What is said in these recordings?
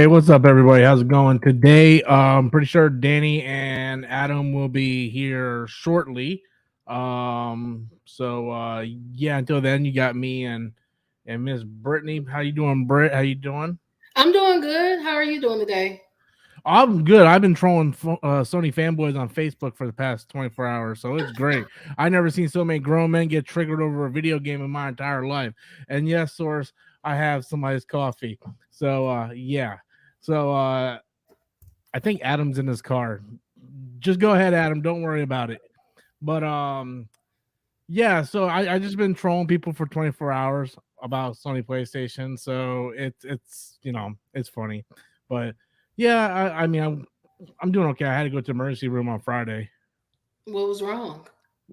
Hey, what's up, everybody? How's it going today? Pretty sure Danny and Adam will be here shortly. Yeah, until then, you got me and Miss Brittany. How you doing, Britt? How you doing? I'm doing good. How are you doing today? I'm good. I've been trolling Sony fanboys on Facebook for the past 24 hours, so it's great. I never seen so many grown men get triggered over a video game in my entire life. And yes, source, I have somebody's coffee. Yeah. So I think Adam's in his car. Just go ahead, Adam. Don't worry about it. But yeah. So I just been trolling people for 24 hours about Sony PlayStation. So it's it's funny, but yeah. I mean I'm doing okay. I had to go to the emergency room on Friday. What was wrong?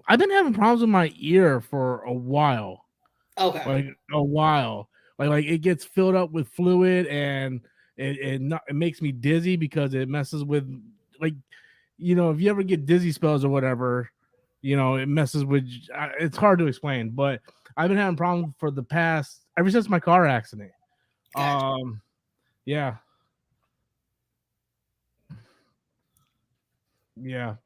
I've been having problems with my ear for a while, Okay. like a while. Like it gets filled up with fluid and it makes me dizzy because it messes with like if you ever get dizzy spells or whatever, it messes with. It's hard to explain, but I've been having problems for the past ever since my car accident. Gotcha. Um, yeah, yeah.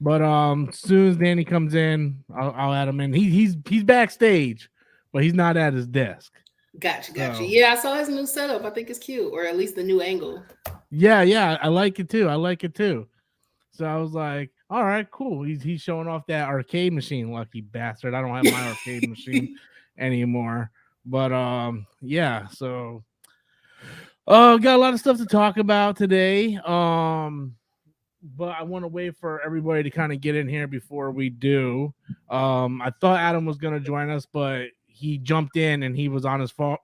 But as soon as Danny comes in, I'll add him in. He's backstage, but he's not at his desk. Gotcha. So Yeah, I saw his new setup. I think it's cute, or at least the new angle. yeah, I like it too. I like it too. So I was like, all right, cool. He's showing off that arcade machine, lucky bastard. I don't have my arcade machine anymore. But yeah, so got a lot of stuff to talk about today. But I want to wait for everybody to kind of get in here before we do. I thought Adam was gonna join us, but he jumped in and he was on his phone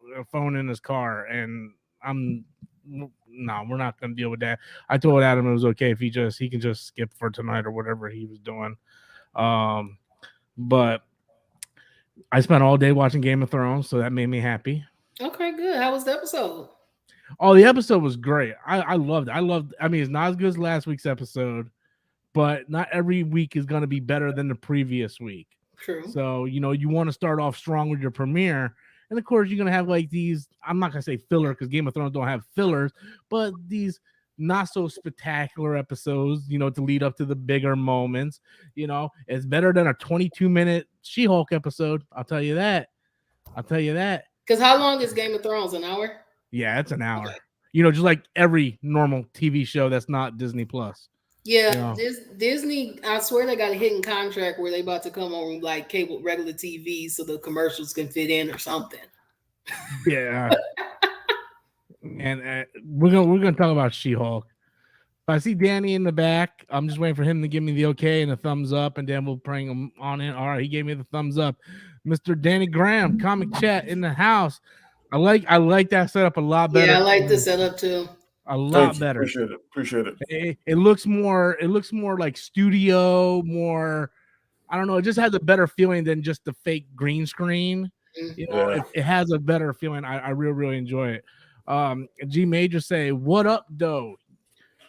in his car, and I'm no, we're not gonna deal with that. I told Adam it was okay if he can just skip for tonight or whatever he was doing. Um, but I spent all day watching Game of Thrones, so that made me happy. Okay, good. How was the episode? Oh, the episode was great. I loved it. I mean, it's not as good as last week's episode, but not every week is going to be better than the previous week. True. So, you want to start off strong with your premiere. And of course, you're going to have like these, I'm not going to say filler because Game of Thrones don't have fillers, but these not so spectacular episodes, to lead up to the bigger moments. It's better than a 22-minute She Hulk episode. I'll tell you that. I'll tell you that. Because how long is Game of Thrones? An hour? Yeah, it's an hour. Okay. Just like every normal TV show that's not Disney Plus. Yeah, Yeah. Disney, I swear they got a hidden contract where they about to come on like cable regular TV so the commercials can fit in or something. Yeah. And we're gonna talk about She-Hulk. I see Danny in the back. I'm just waiting for him to give me the okay and a thumbs up, and then we'll bring him on in. All right, he gave me the thumbs up. Mr. Danny Graham, comic chat in the house. I like that setup a lot better. Yeah, I like the setup too. A lot better. Appreciate it. It looks more like studio, more. I don't know. It just has a better feeling than just the fake green screen. It has a better feeling. I really enjoy it. G Major say, "What up, though?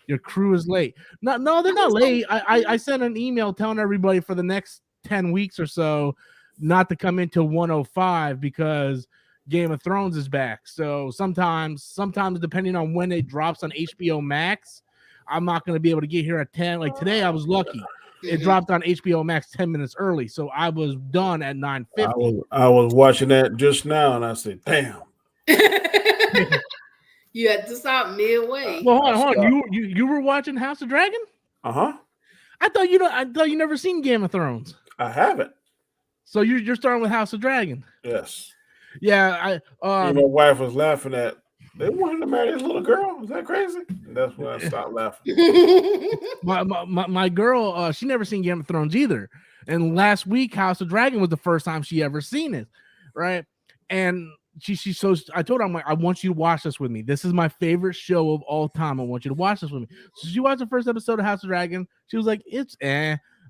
Your crew is late." No, they're not late. I sent an email telling everybody for the next 10 weeks or so not to come into 105 because Game of Thrones is back. So sometimes depending on when it drops on HBO Max, I'm not going to be able to get here at 10. Like today, I was lucky. It dropped on HBO Max 10 minutes early, so I was done at 9:50. I was watching that just now, and I said, "Damn." You had to stop midway. Well, hold on. You were watching House of Dragon? Uh-huh. I thought you never seen Game of Thrones. I haven't. So you're starting with House of Dragon. Yes. Yeah, my wife was laughing at. They wanted to marry this little girl. Is that crazy? And that's when I stopped laughing. my girl, she never seen Game of Thrones either. And last week, House of Dragon was the first time she ever seen it, right? And so I told her, I'm like, I want you to watch this with me. This is my favorite show of all time. I want you to watch this with me. So she watched the first episode of House of Dragon. She was like, it's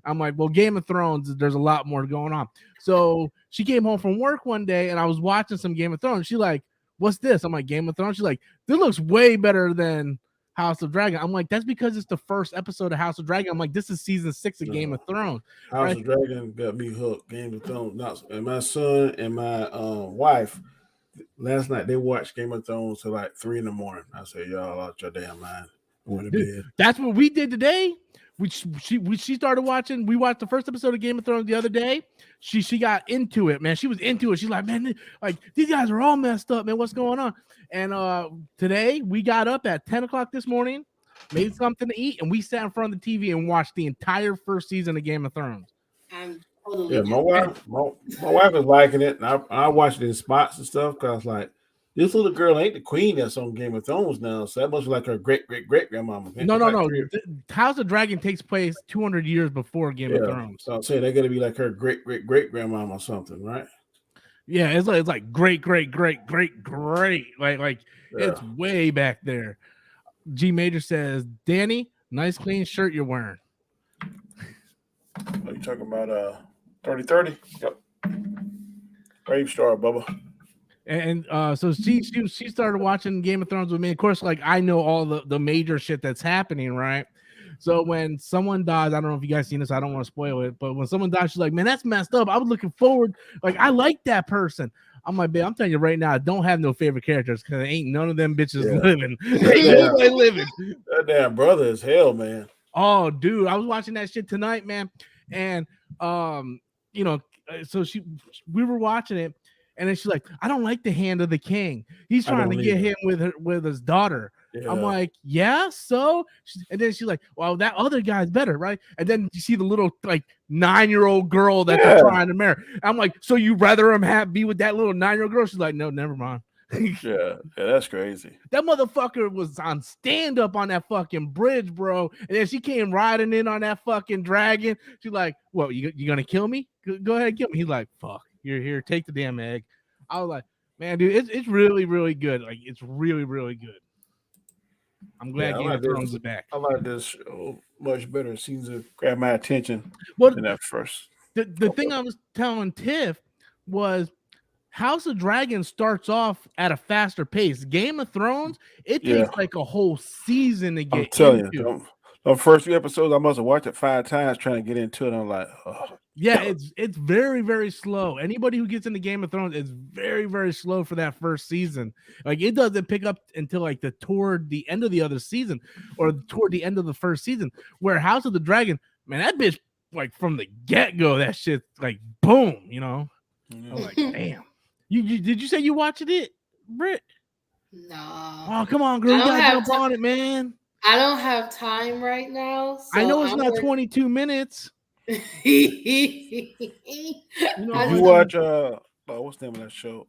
I'm like, well, Game of Thrones, there's a lot more going on. So she came home from work one day and I was watching some Game of Thrones. She's like, what's this? I'm like, Game of Thrones. She's like, this looks way better than House of Dragon. I'm like, that's because it's the first episode of House of Dragon. I'm like, this is season 6 of Game of Thrones. House of Dragon got me hooked. Game of Thrones, and my son and my wife, last night they watched Game of Thrones till like 3 a.m. I said, y'all out your damn mind. Went to bed. That's what we did today. She started watching. We watched the first episode of Game of Thrones the other day. She got into it, man. She was into it. She's like, man, like these guys are all messed up, man. What's going on? And today we got up at 10 o'clock this morning, made something to eat, and we sat in front of the TV and watched the entire first season of Game of Thrones. I'm totally. Yeah, my wife is liking it, and I watch it in spots and stuff because like this little girl ain't the queen that's on Game of Thrones now, so that must be like her great grandmama. No. House of Dragon takes place 200 years before Game of Thrones. So I'm saying they're gonna be like her great grandmama or something, right? Yeah, it's like great. Like it's way back there. G Major says, Danny, nice clean shirt you're wearing. What are you talking about? 30-30? Yep. Brave Star, Bubba. And so she started watching Game of Thrones with me. Of course, like I know all the major shit that's happening, right? So when someone dies, I don't know if you guys seen this, I don't want to spoil it, but when someone dies, she's like, man, that's messed up. I was looking forward, like I like that person. I'm like, babe, I'm telling you right now, I don't have no favorite characters because ain't none of them bitches living. Ain't nobody living. That damn brother is hell, man. Oh, dude, I was watching that shit tonight, man. And so we were watching it. And then she's like, I don't like the Hand of the King. He's trying to get him with his daughter. Yeah. I'm like, yeah, so? And then she's like, well, that other guy's better, right? And then you see the little, like, 9-year-old girl that they're trying to marry. I'm like, so you rather him be with that little 9-year-old girl? She's like, no, never mind. yeah, that's crazy. That motherfucker was on stand-up on that fucking bridge, bro. And then she came riding in on that fucking dragon. She's like, well, you gonna kill me? Go ahead and kill me. He's like, fuck. You're here. Take the damn egg. I was like, man, dude, it's really, really good. Like, it's really, really good. I'm glad Game of Thrones is back. I like this show much better. It seems to grab my attention than that first. The thing I was telling Tiff was House of Dragon starts off at a faster pace. Game of Thrones, it takes like a whole season to get I'm telling you, the first 3 episodes, I must have watched it 5 times trying to get into it. I'm like, oh. Yeah, it's very, very slow. Anybody who gets into Game of Thrones is very, very slow for that first season. Like it doesn't pick up until like toward the end of the other season or toward the end of the first season. Where House of the Dragon, man, that bitch like from the get-go, that shit like boom, you know. I was like, damn. You did you say you watched it, Britt? No. Oh, come on, girl. You gotta jump on it, man. I don't have time right now. So I know it's not 22 minutes. You watch what's the name of that show?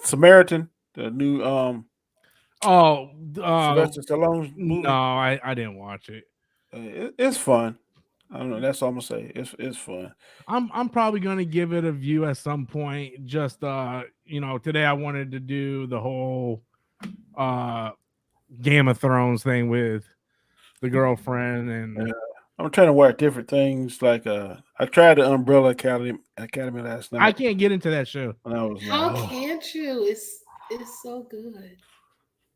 Samaritan, the new Sylvester Stallone movie. No, I didn't watch it. It's fun. I don't know. That's all I'm gonna say. It's fun. I'm probably gonna give it a view at some point. Just today I wanted to do the whole Game of Thrones thing with the girlfriend, and I'm trying to watch different things. Like I tried the Umbrella Academy last night. I can't get into that show. And I was How can't you? It's so good.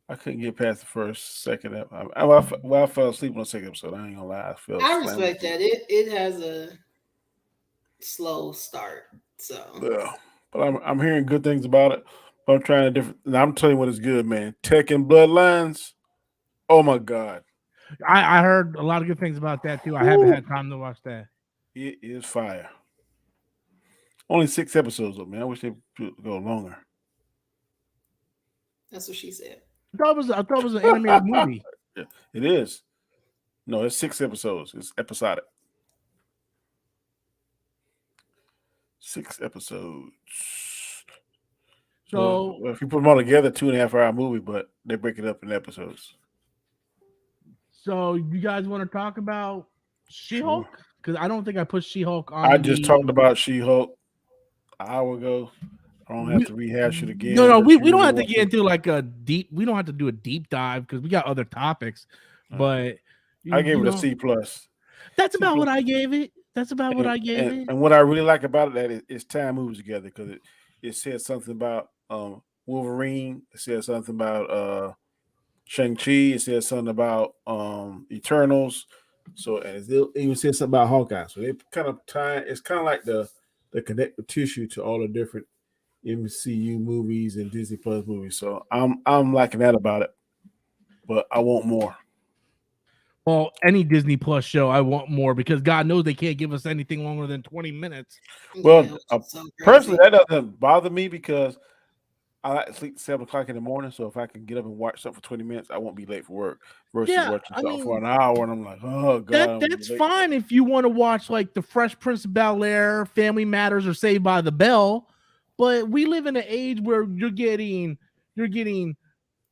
I couldn't get past the first, second. I fell asleep on the second episode. I ain't gonna lie. I respect that. It has a slow start. So yeah, but I'm hearing good things about it. But I'm trying to different. And I'm telling you what is good, man. Tekken Bloodlines. Oh my god. I heard a lot of good things about that too. I haven't had time to watch that. It is fire. Only 6 episodes though, man. I wish they could go longer. That's what she said. I thought it was an animated movie. Yeah, it is. No, it's 6 episodes. It's episodic. 6 episodes. So if you put them all together, 2.5 hour movie, but they break it up in episodes. So you guys want to talk about She-Hulk? Because I don't think I put She-Hulk on. I just talked about She-Hulk an hour ago. I don't have to rehash it again. No, we don't have to get into like a deep. We don't have to do a deep dive because we got other topics. But I gave it a C+. That's about what I gave it. That's about what I gave it. And what I really like about it is time moves together because it says something about Wolverine. It says something about Shang-Chi. It says something about Eternals. So and it even says something about Hawkeye. So they kind of tie. It's kind of like the the connective tissue to all the different MCU movies and Disney Plus movies. So I'm liking that about it, but I want more. Well, any Disney Plus show, I want more because God knows they can't give us anything longer than 20 minutes. Well, Yeah, so personally, that doesn't bother me because I like to sleep at 7 o'clock in the morning. So if I can get up and watch something for 20 minutes, I won't be late for work versus Yeah, watching I something for mean, an hour and I'm like, oh God, I'm gonna that's be late. fine if you want to watch like The Fresh Prince of Bel-Air, Family Matters, or Saved by the Bell. But we live in an age where you're getting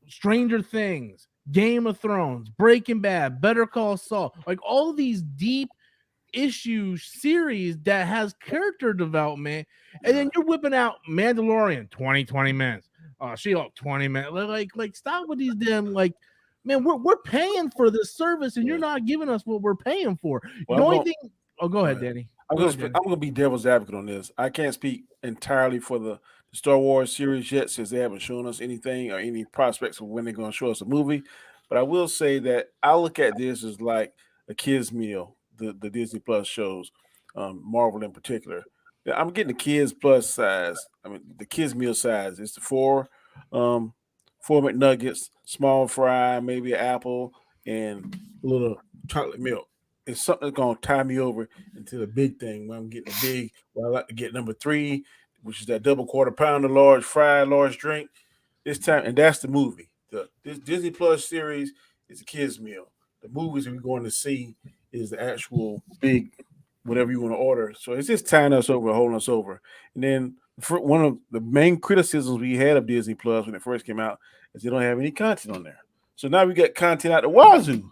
Stranger Things, Game of Thrones, Breaking Bad, Better Call Saul, like all of these deep issue series that has character development, and then you're whipping out Mandalorian 20 minutes, She-Hulk 20 minutes. Like stop with these damn man, we're paying for this service and you're not giving us what we're paying for. Well, The only thing, go ahead, Danny. I'm gonna be devil's advocate on this. I can't speak entirely for the Star Wars series yet, since they haven't shown us anything or any prospects of when they're going to show us a movie. But I will say that I look at this as like a kids' meal. The Disney Plus shows, Marvel in particular. I'm getting the kids plus size. I mean, the kids meal size. It's the four McNuggets, small fry, maybe an apple, and a little chocolate milk. It's something that's gonna tie me over into the big thing. When I'm getting a big, well, I like to get number 3, which is that double quarter pounder, large fry, large drink. This time, and that's the movie. This Disney Plus series is a kids meal. The movies that we're going to see is the actual big, whatever you want to order. So it's just tying us over, holding us over. And then one of the main criticisms we had of Disney Plus when it first came out is they don't have any content on there. So now we got content out the wazoo.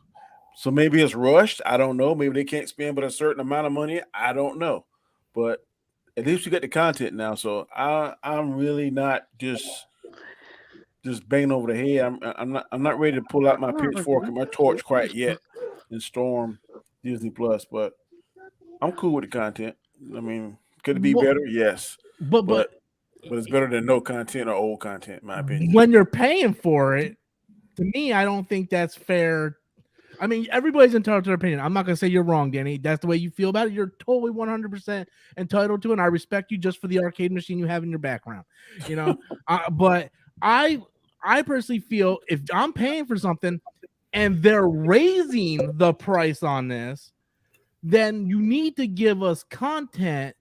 So maybe it's rushed. I don't know. Maybe they can't spend but a certain amount of money. I don't know. But at least you got the content now. So I'm really not just banging over the head. I'm not ready to pull out my pitchfork and my torch quite yet and storm Disney Plus, but I'm cool with the content. I mean, could it be better? Yes. But it's better than no content or old content, in my opinion. When you're paying for it, to me, I don't think that's fair. I mean, everybody's entitled to their opinion. I'm not going to say you're wrong, Danny. That's the way you feel about it. You're totally 100% entitled to it, and I respect you just for the arcade machine you have in your background. You know, but I personally feel if I'm paying for something and they're raising the price on this, then you need to give us content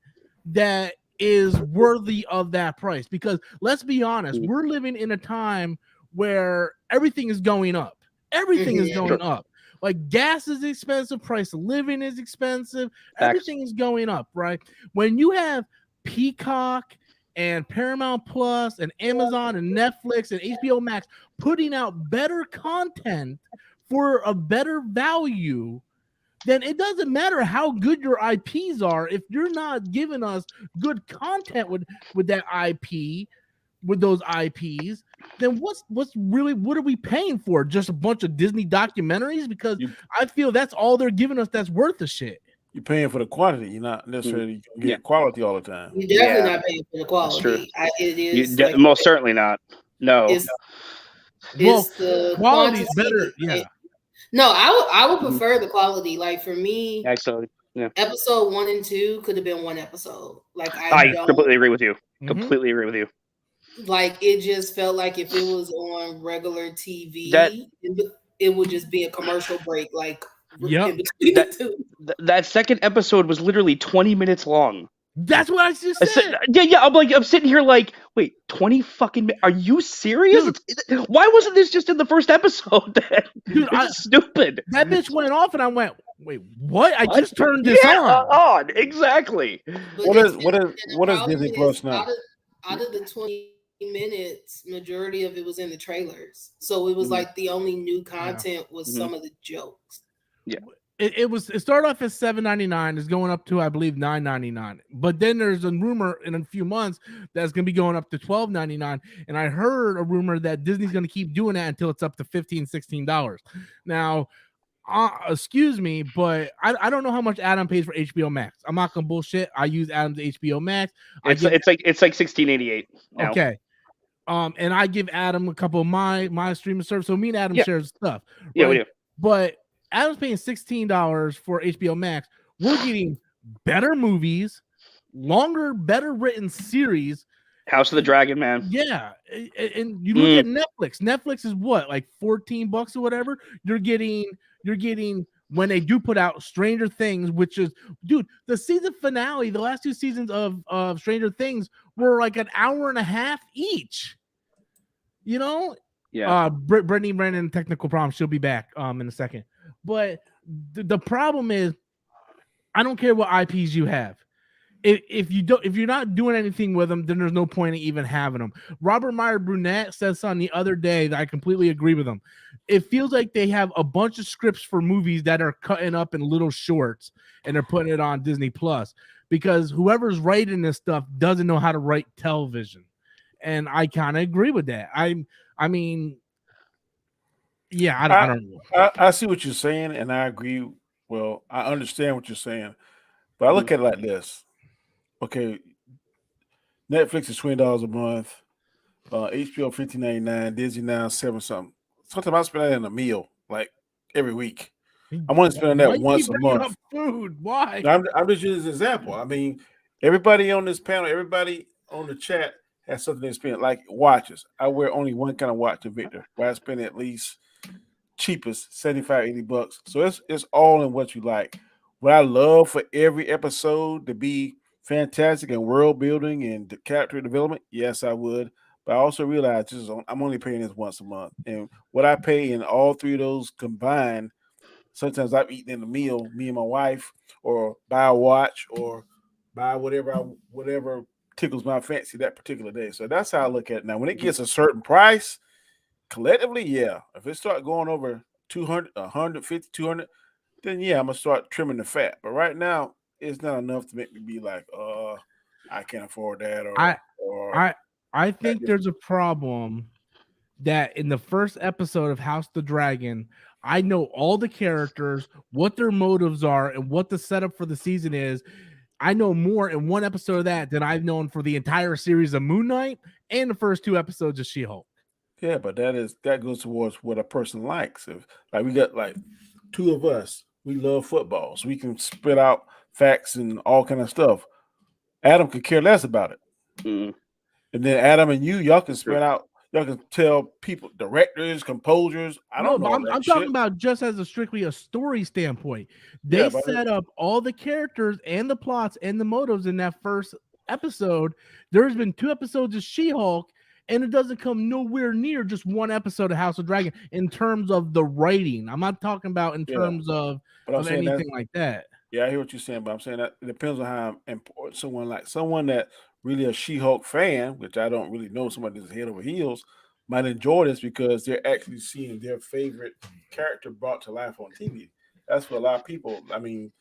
that is worthy of that price. Because let's be honest, we're living in a time where everything is going up. Everything is going up. Like gas is expensive, price of living is expensive, everything is going up, right? When you have Peacock and Paramount Plus and Amazon and Netflix and HBO Max putting out better content for a better value, then it doesn't matter how good your IPs are. If you're not giving us good content with that IP, with those IPs, then what are we paying for? Just a bunch of Disney documentaries? Because I feel that's all they're giving us that's worth the shit. You're paying for the quantity. You're not necessarily getting quality all the time. You're definitely not paying for the quality. It is most certainly not. No. It's the quality's better. Yeah. No, I would prefer the quality. Like for me, actually, episode 1 and 2 could have been one episode. Like I completely agree with you. Completely agree with you. Like it just felt like if it was on regular TV, it would just be a commercial break. Like that second episode was literally 20 minutes long. That's what I just said. I'm sitting here like, wait, 20 fucking minutes? Are you serious? Why wasn't this just in the first episode then? Dude, stupid. That bitch went off and I went, wait, what? I just turned this on. Exactly. What is Disney Plus now? Out of the 20 minutes, majority of it was in the trailers. So it was like the only new content was some of the jokes. Yeah. It started off as $7.99. It's going up to, I believe, $9.99. But then there's a rumor in a few months that's going to be going up to $12.99. And I heard a rumor that Disney's going to keep doing that until it's up to $15, $16. Now, excuse me, but I don't know how much Adam pays for HBO Max. I'm not gonna bullshit. I use Adam's HBO Max. It's like $16.88 now. Okay. And I give Adam a couple of my streaming service. So me and Adam share stuff. Right? Yeah, we do. But Adam's paying $16 for HBO Max. We're getting better movies, longer, better written series. House of the Dragon, man. Yeah, and you look at Netflix. Netflix is what, like $14 or whatever. You're getting when they do put out Stranger Things, which is, dude, the season finale, the last 2 seasons of Stranger Things were like an hour and a half each. You know, Yeah. Brittany Brennan, technical problem. She'll be back in a second. But the problem is, I don't care what IPs you have. If you're not doing anything with them, then there's no point in even having them. Robert Meyer Brunette said something the other day that I completely agree with him. It feels like they have a bunch of scripts for movies that are cutting up in little shorts and they're putting it on Disney Plus because whoever's writing this stuff doesn't know how to write television. And I kind of agree with that. I mean, yeah, I don't know. I see what you're saying, and I agree. Well, I understand what you're saying, but I look at it like this. Okay, Netflix is $20 a month, HBO $15.99, Disney now $7 something. Sometimes I spend that in a meal, like every week. I'm only spending that once a month. Food, why? I'm just using this example. I mean, everybody on this panel, everybody on the chat has something to spend, like watches. I wear only one kind of watch to Victor, where I spend at least cheapest $75-$80. So it's all in what you like. Would I love for every episode to be fantastic and world building and the character development? Yes, I would. But I also realize I'm only paying this once a month. And what I pay in all 3 of those combined, sometimes I've eaten in a meal, me and my wife, or buy a watch or buy whatever tickles my fancy that particular day. So that's how I look at it. Now, when it gets a certain price, collectively, yeah. If it start going over 200, 150, 200, then yeah, I'm gonna start trimming the fat. But right now, it's not enough to make me be like, I can't afford that. I think there's a problem that in the first episode of House of the Dragon, I know all the characters, what their motives are, and what the setup for the season is. I know more in one episode of that than I've known for the entire series of Moon Knight and the first 2 episodes of She-Hulk. Yeah, but that goes towards what a person likes. If like we got like 2 of us, we love football, so we can spit out facts and all kind of stuff. Adam could care less about it. And then Adam and y'all can spit out. Y'all can tell people, directors, composers. I don't know. I'm talking about just as strictly a story standpoint. They set up all the characters and the plots and the motives in that first episode. There's been 2 episodes of She-Hulk, and it doesn't come nowhere near just 1 episode of House of Dragon in terms of the writing. I'm not talking about in terms of anything like that. Yeah, I hear what you're saying, but I'm saying that it depends on how important someone that really a She-Hulk fan, which I don't really know, somebody that's head over heels, might enjoy this because they're actually seeing their favorite character brought to life on TV. That's what a lot of people. I mean,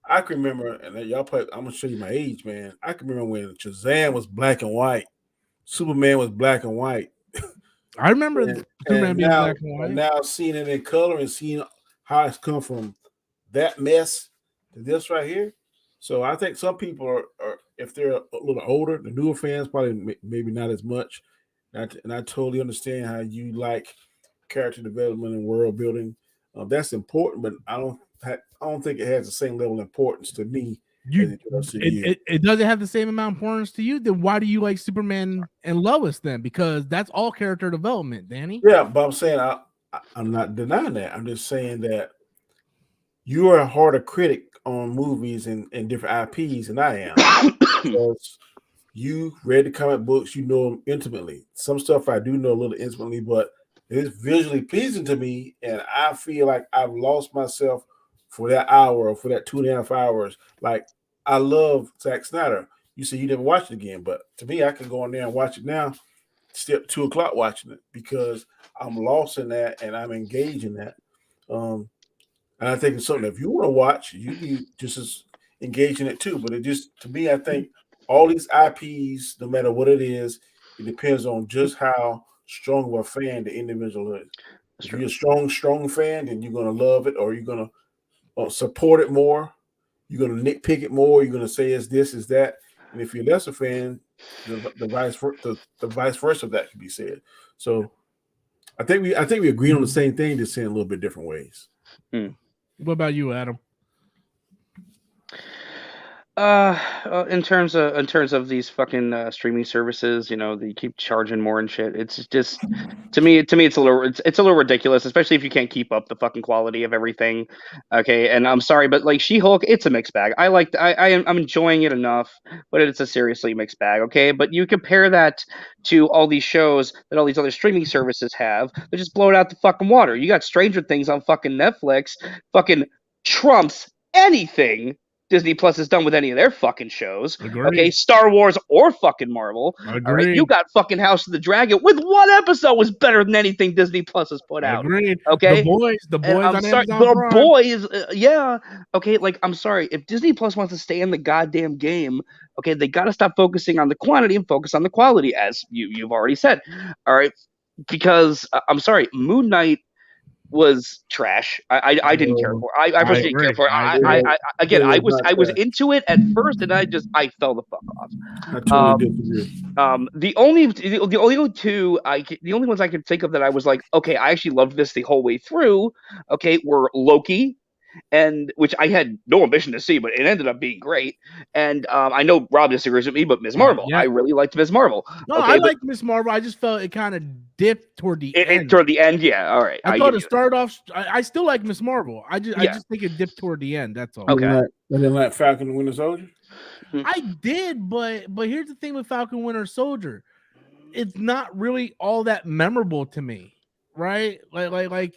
I can remember, and y'all play. I'm gonna show you my age, man. I can remember when Shazam was black and white, Superman was black and white. I remember Superman being black and white. And now seeing it in color and seeing how it's come from that mess to this right here. So I think some people are if they're a little older, the newer fans probably maybe not as much. And I totally understand how you like character development and world building. That's important, but I don't think it has the same level of importance to me. It doesn't have the same amount of importance to you. Then why do you like Superman and Lois then? Because that's all character development, Danny. Yeah, but I'm saying I'm not denying that. I'm just saying that you are a harder critic on movies and different IPs than I am. Because you read the comic books, you know them intimately. Some stuff I do know a little intimately, but it's visually pleasing to me, and I feel like I've lost myself for that hour or for that 2.5 hours. Like, I love Zack Snyder. You say you never watched it again, but to me, I can go in there and watch it now, still 2 o'clock watching it, because I'm lost in that and I'm engaged in that. And I think it's something, if you want to watch, you be just as engaged in it too. But it just, to me, I think all these IPs, no matter what it is, it depends on just how strong of a fan the individual is. If you're a strong fan, then you're going to love it, or you're going to support it more. You're going to nitpick it more. You're going to say it's this, is that. And if you're less a fan, the vice versa of that can be said. So I think we agree on the same thing, just saying a little bit different ways. What about you, Adam? In terms of these fucking streaming services, they keep charging more and shit. It's just to me it's a little ridiculous, especially if you can't keep up the fucking quality of everything. Okay, and I'm sorry, but like She-Hulk, it's a mixed bag. I'm enjoying it enough, but it's a seriously mixed bag. Okay, but you compare that to all these shows that all these other streaming services have, they just blow it out the fucking water. You got Stranger Things on fucking Netflix, fucking trumps anything Disney Plus has done with any of their fucking shows. Agreed. Okay, Star Wars or fucking Marvel. Agreed. All right, you got fucking House of the Dragon with one episode was better than anything Disney Plus has put out. Agreed. Okay, The boys I'm on sorry, Amazon the Prime. boys, yeah. Okay, like I'm sorry, if Disney Plus wants to stay in the goddamn game, okay, they got to stop focusing on the quantity and focus on the quality, as you've already said. All right, because I'm sorry, Moon Knight was trash. I didn't care for it. I personally didn't care for it. I was into it at first, and I fell the fuck off. I totally disagree. The only ones I could think of that I was like, okay, I actually loved this the whole way through. Okay, were Loki, and which I had no ambition to see, but it ended up being great. And I know Rob disagrees with me, but Ms. Marvel, yeah. I really liked Ms. Marvel. No, okay, I liked Ms. Marvel. I just felt it kind of dipped toward the end. Toward the end, yeah. All right. I thought it started off. I still like Ms. Marvel. I just think it dipped toward the end. That's all. Okay. I didn't like Falcon and Winter Soldier. I did, but here's the thing with Falcon Winter Soldier, it's not really all that memorable to me, right? Like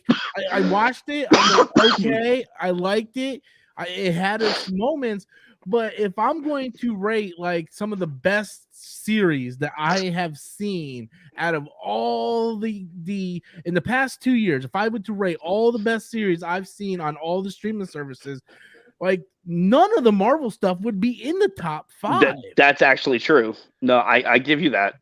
I watched it. I'm like, okay, I liked it. It had its moments, but if I'm going to rate like some of the best series that I have seen out of all the in the past 2 years, if I were to rate all the best series I've seen on all the streaming services, like none of the Marvel stuff would be in the top 5. That's actually true. No, I give you that.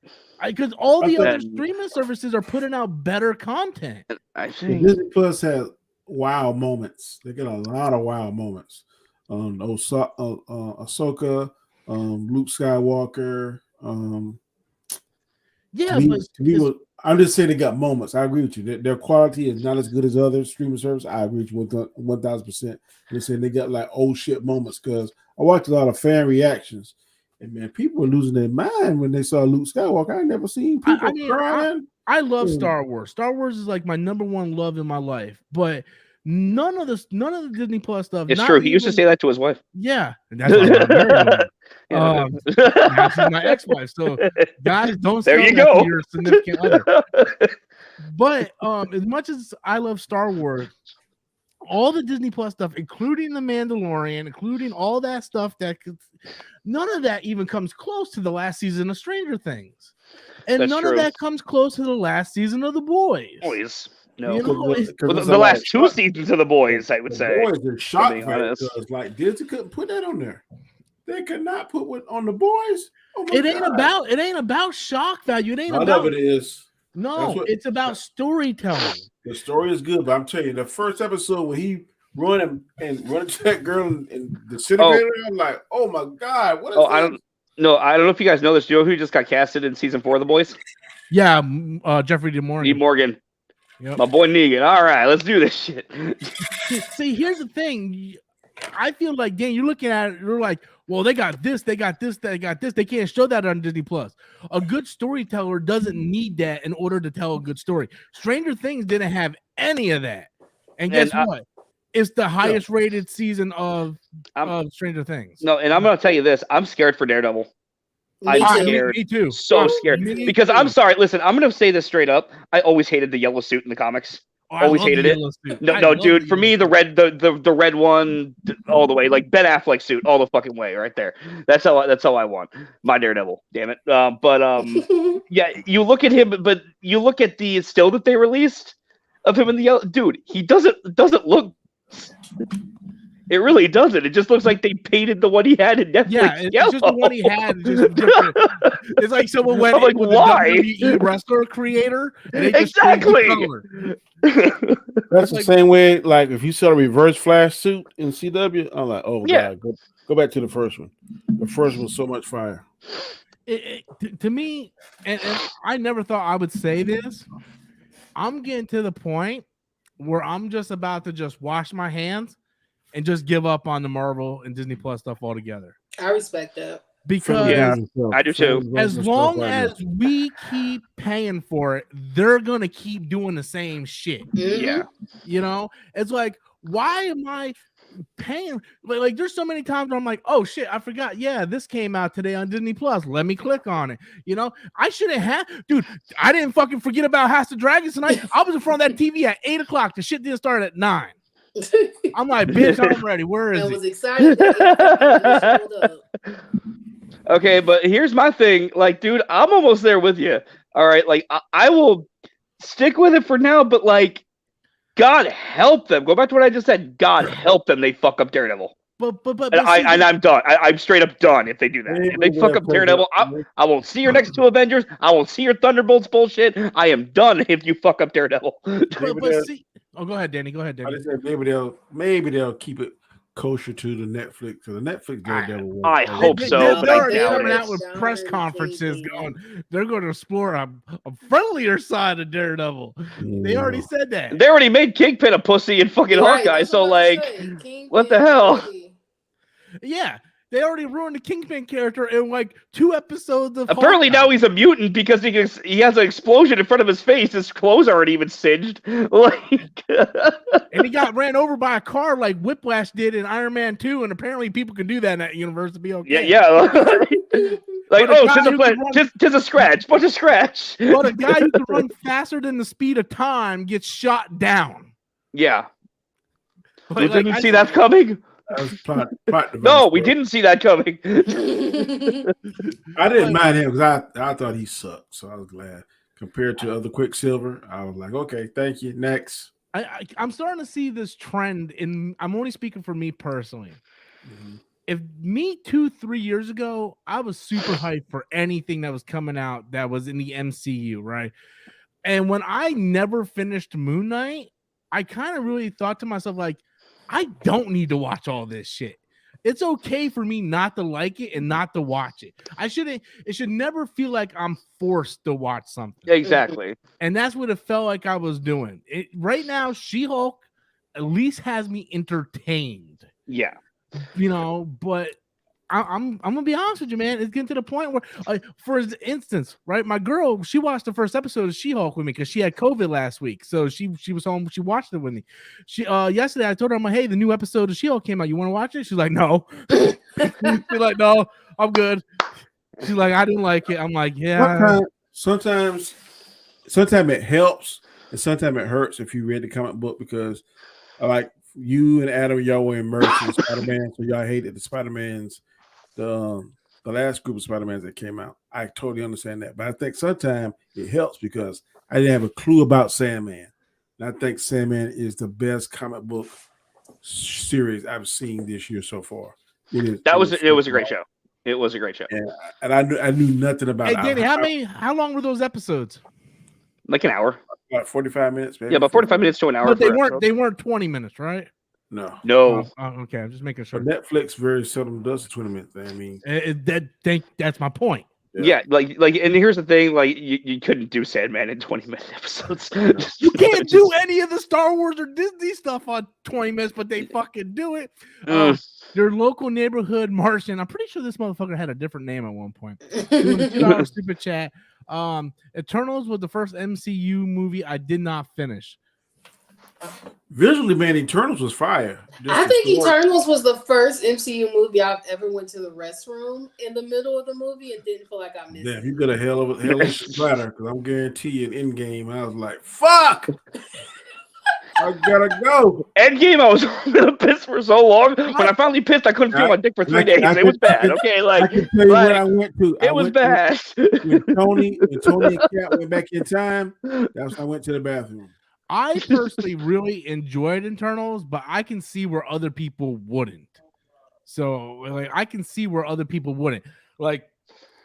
Because all the other streaming services are putting out better content. I think Disney Plus has wow moments. They get a lot of wow moments. Ahsoka, Luke Skywalker. I'm just saying they got moments. I agree with you. Their quality is not as good as other streaming services. I agree with you 1,000%. They're saying they got like oh shit moments because I watched a lot of fan reactions, and man, people were losing their mind when they saw Luke Skywalker. I ain't never seen people crying. I love Star Wars. Star Wars is like my number one love in my life, but none of the Disney Plus stuff. It's true. He used to say that to his wife. Yeah, and that's why now she's my ex-wife. So guys, don't there say you that go. to your significant other. But as much as I love Star Wars, all the Disney Plus stuff, including The Mandalorian, including all that stuff, none of that even comes close to the last season of Stranger Things, and That's none true. of that comes close to the last season of The Boys. Boys. No, You know, well, the last 2 seasons of The Boys, I would say. Boys are shock to be factor honest. because like Disney couldn't put that on there. They could not put what on the Boys. Oh my It ain't God. about shock value. It ain't None about of it is. no. It's about storytelling. The story is good, but I'm telling you, the first episode when he run to that girl in the disintegrator, I'm like, oh my God, what is Oh, that? I don't know if you guys know this. Do you know who just got casted in season 4 of The Boys? Yeah, Jeffrey Dean Morgan. Morgan. Yep. My boy Negan. All right, let's do this shit. See, here's the thing. I feel like, Dan, you're looking at it, you're like, well, they got this, they got this, they got this. They can't show that on Disney Plus. A good storyteller doesn't need that in order to tell a good story. Stranger Things didn't have any of that. And guess what? It's the highest rated season of Stranger Things. No, and I'm going to tell you this. I'm scared for Daredevil. I'm scared. Me too. So scared. Because I'm sorry. Listen, I'm going to say this straight up. I always hated the yellow suit in the comics. Always hated it. No, dude. For me, the red one all the way, like Ben Affleck suit, all the fucking way, right there. That's how I want my Daredevil. Damn it. Yeah. You look at him, but you look at the still that they released of him in the yellow. Dude, he doesn't look. It really doesn't. It just looks like they painted the one he had in Netflix. Yeah, it's yellow. just the one he had. It's like someone went like, with why? the WWE wrestler creator. And they just Exactly. That's the same way. Like if you saw a Reverse Flash suit in CW, I'm like, oh Yeah. God, go back to the first one. The first one was so much fire. To me, and I never thought I would say this. I'm getting to the point where I'm just about to just wash my hands and just give up on the Marvel and Disney Plus stuff altogether. I respect that. Because Yeah, I do too. as long as we keep paying for it, they're gonna keep doing the same shit. Yeah. You know, it's like, why am I paying? Like there's so many times where I'm like, oh shit, I forgot. Yeah, this came out today on Disney Plus. Let me click on it. You know, I shouldn't have, dude. I didn't fucking forget about House of Dragons tonight. I was in front of that TV at 8:00. The shit didn't start at 9. I'm like, bitch, I'm ready. Where is I it? was excited that it showed up. Okay, but here's my thing. Like, dude, I'm almost there with you. All right, like I will stick with it for now, but like, God help them. Go back to what I just said. God help them. They fuck up Daredevil. But I'm done. I'm straight up done if they do that. If they fuck up Daredevil, I won't see your next two Avengers. I won't see your Thunderbolts bullshit. I am done if you fuck up Daredevil. but see, oh, go ahead, Danny. Go ahead, I Danny. just said maybe they'll keep it kosher to the Netflix, because the Netflix Daredevil. I hope so, but They're I already doubt coming it. out with press conferences going. They're going to explore a friendlier side of Daredevil. They already said that. They already made Kingpin a pussy in fucking Right, Hawkeye, that's so what I'm like, saying. Kingpin, what the hell? really. Yeah, they already ruined the Kingpin character in like 2 episodes of. Apparently Hawkeye. now he's a mutant because he has an explosion in front of his face. His clothes aren't even singed. Like, And he got ran over by a car like Whiplash did in Iron Man 2, and apparently people can do that in that universe to be okay. yeah. Like, But a oh, guy who can run- tis a scratch, bunch of scratch. But a guy who can run faster than the speed of time gets shot down. Yeah, we Like, didn't see that coming. That was plot device, No, we bro. didn't see that coming. I didn't mind him because I thought he sucked, so I was glad. Compared to other Quicksilver, I was like, okay, thank you. Next. I'm starting to see this trend in. I'm only speaking for me personally. Mhm. If me 2-3 years ago, I was super hyped for anything that was coming out that was in the MCU, right? And when I never finished Moon Knight, I kind of really thought to myself, like, I don't need to watch all this shit. It's okay for me not to like it and not to watch it. It should never feel like I'm forced to watch something. Exactly. And that's what it felt like I was doing. Right now, She-Hulk at least has me entertained. Yeah. You know, but I'm gonna be honest with you, man. It's getting to the point where, for instance, right, my girl, she watched the first episode of She-Hulk with me because she had COVID last week, so she was home. She watched it with me. She yesterday I told her, I'm like, hey, the new episode of She-Hulk came out. You want to watch it? She's like, no. She's like, no, I'm good. She's like, I didn't like it. I'm like, yeah. Sometimes it helps and sometimes it hurts if you read the comic book, because like you and Adam, y'all were immersed in Spider-Man, so y'all hated the Spider-Mans, the last group of Spider-Mans that came out. I totally understand that, but I think sometimes it helps because I didn't have a clue about Sandman, and I think Sandman is the best comic book series I've seen this year so far. It was a great show. It was a great show. And I knew nothing about Hey, it. Danny, how long were those episodes? Like an hour. About 45 minutes, maybe. Yeah, about 45 minutes to an hour. But for they weren't 20 minutes, right? No. No. Oh, okay, I'm just making sure. But Netflix very seldom does a 20-minute thing. I mean, That's my point. Yeah, like, and here's the thing: like, you couldn't do Sandman in 20-minute episodes. You can't do any of the Star Wars or Disney stuff on 20 minutes, but they fucking do it. Their local neighborhood Martian. I'm pretty sure this motherfucker had a different name at one point. Doing a $2 super chat. Eternals was the first MCU movie I did not finish. visually, man, Eternals was fire. I think Eternals was the first MCU movie I've ever went to the restroom in the middle of the movie and didn't feel like I missed Damn, it. you got a hell of a splatter, because I'm guarantee you in Endgame, I was like, fuck! I gotta go. Endgame, I was gonna piss for so long. When I finally pissed, I couldn't feel my dick for 3 days. It was bad. Okay, like, I can tell you what I went to. It was bad. When Tony and Kat went back in time, that's when I went to the bathroom. I personally really enjoyed Internals, but I can see where other people wouldn't. So, like, I can see where other people wouldn't. Like,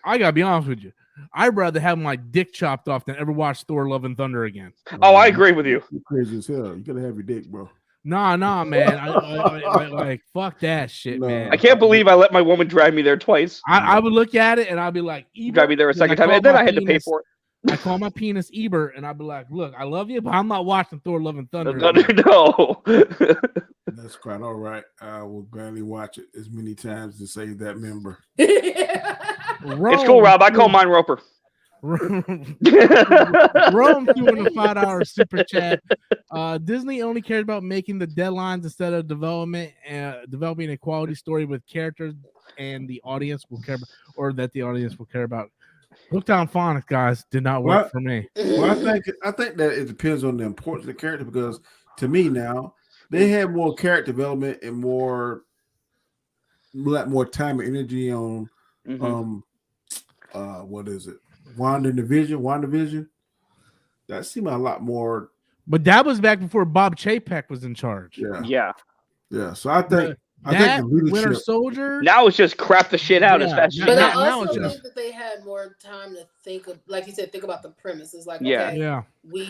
I gotta be honest with you. I'd rather have my dick chopped off than ever watch Thor: Love and Thunder again. Oh, I agree with you. You're crazy as hell. You gotta have your dick, bro. Nah, man. I like, fuck that shit, No. man. I can't believe I let my woman drag me there twice. I would look at it and I'd be like, Ebert, Drive me there a second time, and then I had to pay for it. I call my penis Ebert, and I'd be like, look, I love you, but I'm not watching Thor: Love and Thunder. No. That's quite all right. I will gladly watch it as many times to save that member. It's cool, Rob. I call mine Roper. Rome doing a $5 super chat. Disney only cares about making the deadlines instead of developing a quality story with characters and the audience will care about, or that the audience will care about. Hooktown Phonics, guys, did not work for me. Well, I think that it depends on the importance of the character, because to me now they have more character development and more time and energy on what is it? WandaVision. That seemed a lot more. But that was back before Bob Chapek was in charge. Yeah. So I think the leadership, Winter Soldier. Now it's just crap the shit out as fast as But you I can. also think that they had more time to think of, like you said, think about the premise. It's like, we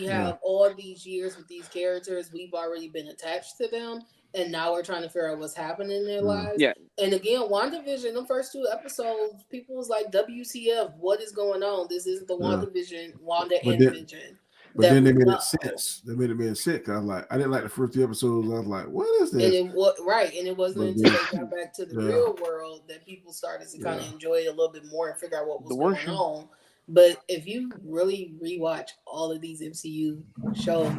have all these years with these characters. We've already been attached to them. And now we're trying to figure out what's happening in their lives. Yeah. And again, WandaVision, the first 2 episodes, people was like, WTF, what is going on? This isn't the WandaVision, Wanda and Vision. But then they made it sense. They made it make sense. I didn't like the first 2 episodes. I was like, what is this? And it wasn't until they got back to the real world that people started to kind of enjoy it a little bit more and figure out what was going on. But if you really rewatch all of these MCU shows,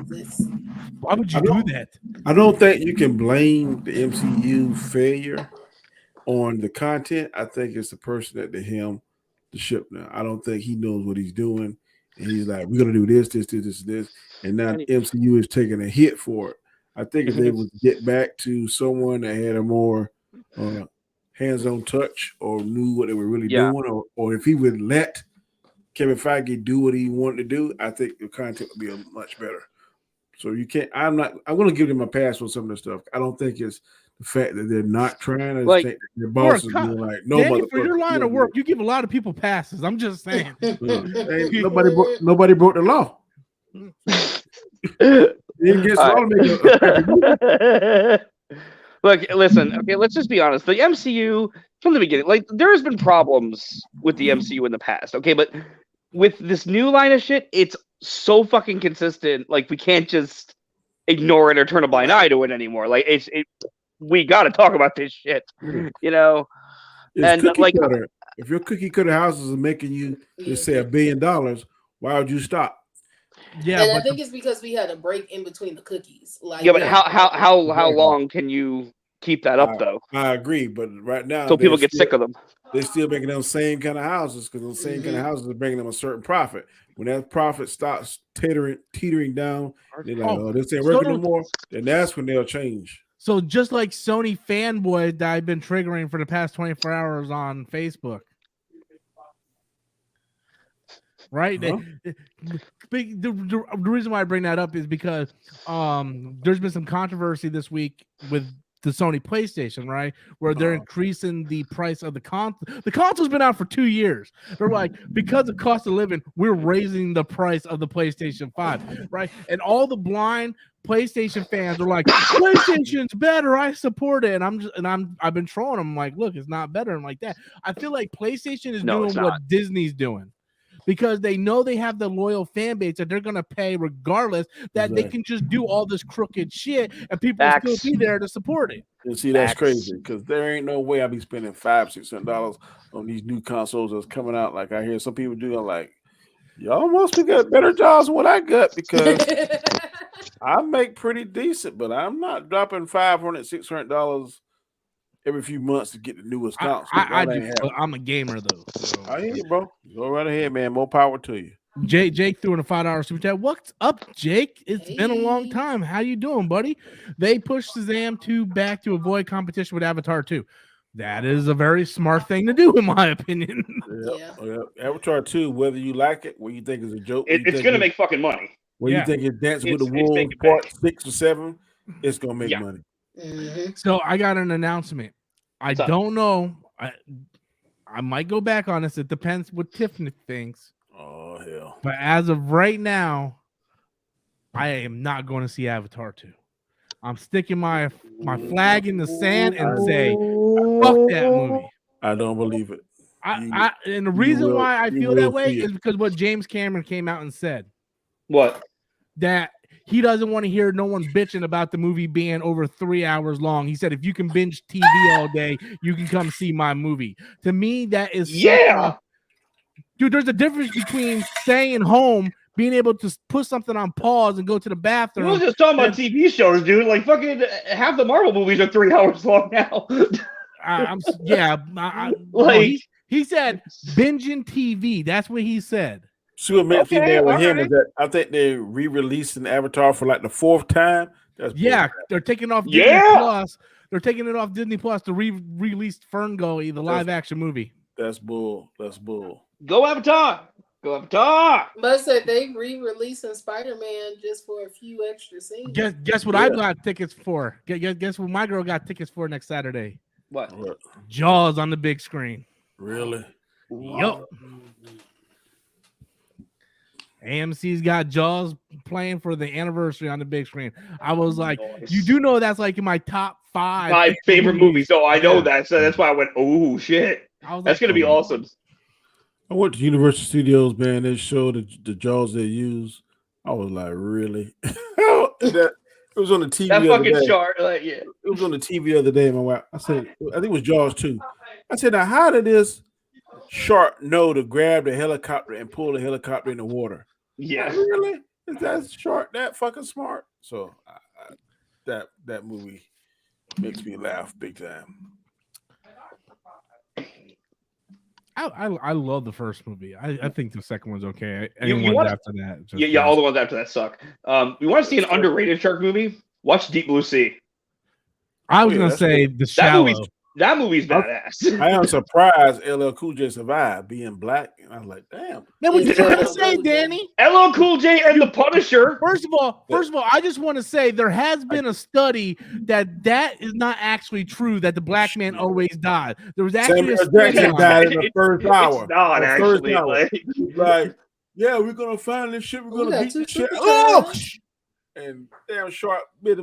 why would you do that? I don't think you can blame the MCU failure on the content. I think it's the person at the helm, the ship now. I don't think he knows what he's doing. And he's like, we're going to do this. And now the MCU is taking a hit for it. I think if they would get back to someone that had a more hands-on touch or knew what they were really doing, or if he would let Kevin Feige do what he wanted to do, I think the content would be much better. So you can't. I'm going to give them a pass on some of the stuff. I don't think it's the fact that they're not trying to think their boss is being like, no, Danny, for your line of work, you give a lot of people passes. I'm just saying. Nobody broke the law. Look, listen. Okay, let's just be honest. The MCU from the beginning, like there has been problems with the MCU in the past. Okay, but with this new line of shit, it's so fucking consistent. Like we can't just ignore it or turn a blind eye to it anymore. Like we got to talk about this shit, you know. And like, if your cookie cutter houses are making you just say $1 billion, why would you stop? Yeah, and I think it's because we had a break in between the cookies. Like, but how long can you keep that up though? I agree, but right now, so people get sick of them. They're still making them same kind of houses because those same kind of houses are bringing them a certain profit. When that profit starts teetering down, they're like, "Oh, this ain't working no more." Then that's when they'll change. So just like Sony fanboy that I've been triggering for the past 24 hours on Facebook. Right? The reason why I bring that up is because there's been some controversy this week with the Sony PlayStation, right? Where they're increasing the price of the console. The console's been out for 2 years. They're like, because of cost of living, we're raising the price of the PlayStation 5, right? And all the blind PlayStation fans are like, PlayStation's better. I support it. And I've been trolling them like, look, it's not better and like that. I feel like PlayStation is doing what Disney's doing. Because they know they have the loyal fan base that they're gonna pay regardless, that they can just do all this crooked shit and people will still be there to support it. And see, that's crazy because there ain't no way I'll be spending $500-$600 on these new consoles that's coming out. Like I hear some people do, I'm like, y'all must be got better jobs than what I got because I make pretty decent, but I'm not dropping $500-$600 every few months to get the newest console. I'm a gamer though. So. I hear you, bro. Go right ahead, man. More power to you. Jake threw in a $5 super chat. What's up, Jake? It's been a long time. How you doing, buddy? They pushed Shazam 2 back to avoid competition with Avatar 2. That is a very smart thing to do, in my opinion. Yep. Avatar 2, whether you like it, what you think is a joke, it's going to make fucking money. When you think it's Dance with the Wolves part 6 or 7, it's going to make money. Mm-hmm. So I got an announcement. I don't know. I might go back on this. It depends what Tiffany thinks. Oh hell! But as of right now, I am not going to see Avatar 2. I'm sticking my flag in the sand and say, fuck that movie. I don't believe it. And the reason why I feel that way is because what James Cameron came out and said. What? That he doesn't want to hear no one bitching about the movie being over 3 hours long. He said, if you can binge TV all day, you can come see my movie. To me, that is dude, there's a difference between staying home, being able to put something on pause and go to the bathroom. We were just talking about TV shows, dude. Like fucking half the Marvel movies are 3 hours long now. He said binging TV. That's what he said. See what makes me mad with him is that I think they re-releasing Avatar for like the 4th time. They're taking off Disney Plus. They're taking it off Disney Plus to re-release Ferngully, the live-action movie. That's bull. Go Avatar. But I said they re-releasing Spider-Man just for a few extra scenes. Guess what I got tickets for? Guess what my girl got tickets for next Saturday? What? Jaws on the big screen. Really? Yup. AMC's got Jaws playing for the anniversary on the big screen. I was like, you do know that's like in my top 5 favorite movies. So I know that. So that's why I went, oh shit. That's gonna be awesome. I went to Universal Studios, man. They showed the Jaws they use. I was like, really? It was on the TV. That fucking shark, It was on the TV the other day. My wife, I said, I think it was Jaws 2. I said, now how did this shark know to grab the helicopter and pull the helicopter in the water? Yeah, really? Is that shark that fucking smart? So that movie makes me laugh big time. I love the first movie. I think the second one's okay. After that, all the ones after that suck. You want to see an underrated shark movie? Watch Deep Blue Sea. I was gonna say The Shallow. That movie's badass. I am surprised LL Cool J survived being black, and I was like, damn. Man, what you trying to say, Danny? LL Cool J and the Punisher. First of all, I just want to say there has been a study that is not actually true, that the black man always died. There was actually a study died in the first hour. It's not actually. Like, yeah, we're gonna find this shit. We're gonna beat this shit. And damn shark bit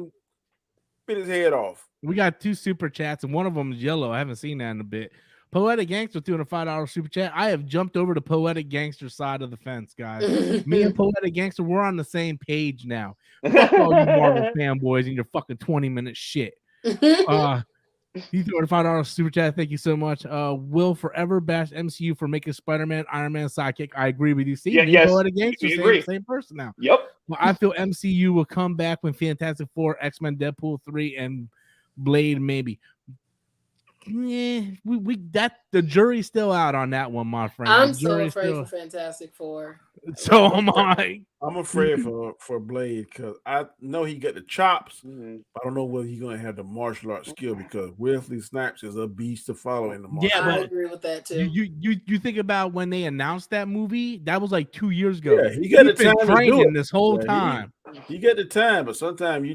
his head off. We got 2 super chats, and one of them is yellow. I haven't seen that in a bit. Poetic Gangster doing a $5 super chat. I have jumped over to Poetic Gangster side of the fence, guys. Me and Poetic Gangster, we're on the same page now. Fuck all you Marvel fanboys and your fucking 20-minute shit. He's doing a $5 super chat. Thank you so much. Will forever bash MCU for making Spider-Man Iron Man sidekick. I agree with you. See, Poetic Gangster, same person now. Yep. Well, I feel MCU will come back when Fantastic Four, X-Men, Deadpool 3, and Blade maybe. Yeah, the jury's still out on that one, my friend. I'm so afraid for Fantastic Four. So am I. I'm afraid for Blade because I know he got the chops. I don't know whether he's gonna have the martial arts skill because Wesley Snipes is a beast to follow in the martial arts. I agree with that too. You think about when they announced that movie? That was like 2 years ago. Yeah, he got the time training to do it. This whole time. He got the time, but sometimes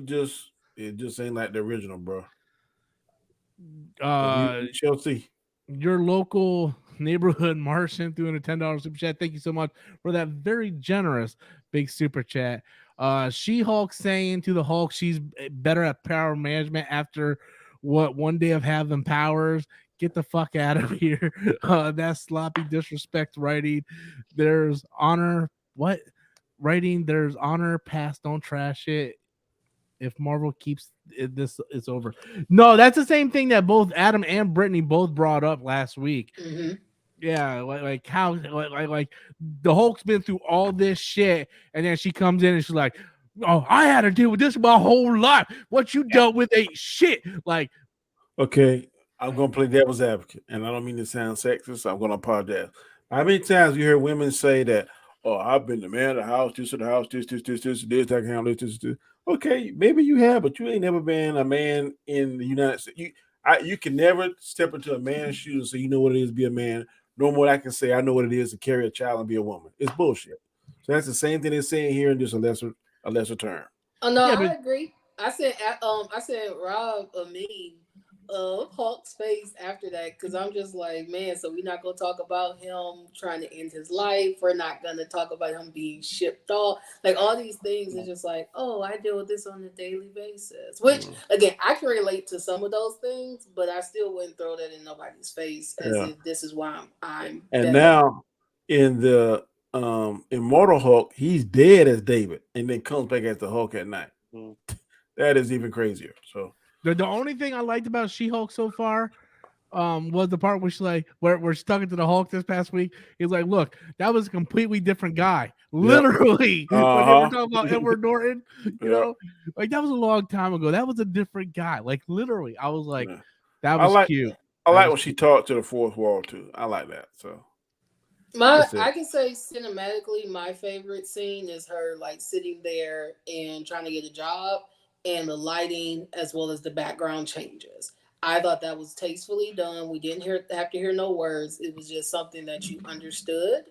it just ain't like the original, bro. Shall see. Your local neighborhood Martian doing a $10 super chat. Thank you so much for that very generous big super chat. She-Hulk saying to the Hulk she's better at power management after one day of having powers. Get the fuck out of here. That's sloppy disrespect writing. There's honor. What writing? There's honor. Pass. Don't trash it. If Marvel keeps this, it's over. No, that's the same thing that both Adam and Brittany both brought up last week. Mm-hmm. Yeah, like how like the Hulk's been through all this shit, and then she comes in and she's like, "Oh, I had to deal with this my whole life. What you dealt with ain't shit." Like, okay, I'm gonna play devil's advocate, and I don't mean to sound sexist. So I'm gonna apologize. How many times you hear women say that? Oh, I've been the man of the house, this, that kind of this. Okay, maybe you have, but you ain't never been a man in the United States. You can never step into a man's shoes and say you know what it is to be a man. No more I can say I know what it is to carry a child and be a woman. It's bullshit. So that's the same thing they're saying here in just a lesser term. Oh no, I agree. I said Rob Amin Hulk's face after that because I'm just like, man, so we're not gonna talk about him trying to end his life. We're not gonna talk about him being shipped off. Like all these things is just like, oh, I deal with this on a daily basis. Which again, I can relate to some of those things, but I still wouldn't throw that in nobody's face as if this is why I'm and better. Now in the Immortal Hulk, he's dead as David, and then comes back as the Hulk at night. That is even crazier. So the only thing I liked about She-Hulk so far was the part where she's like, where we're stuck into the Hulk this past week. He's like, look, that was a completely different guy. Literally. When they were talking about Edward Norton, you know, like that was a long time ago. That was a different guy. Like literally, I was like, that was cute. I like when she talked to the fourth wall too. I like that. So I can say cinematically, my favorite scene is her like sitting there and trying to get a job, and the lighting as well as the background changes. I thought that was tastefully done. We didn't have to hear no words. It was just something that you understood.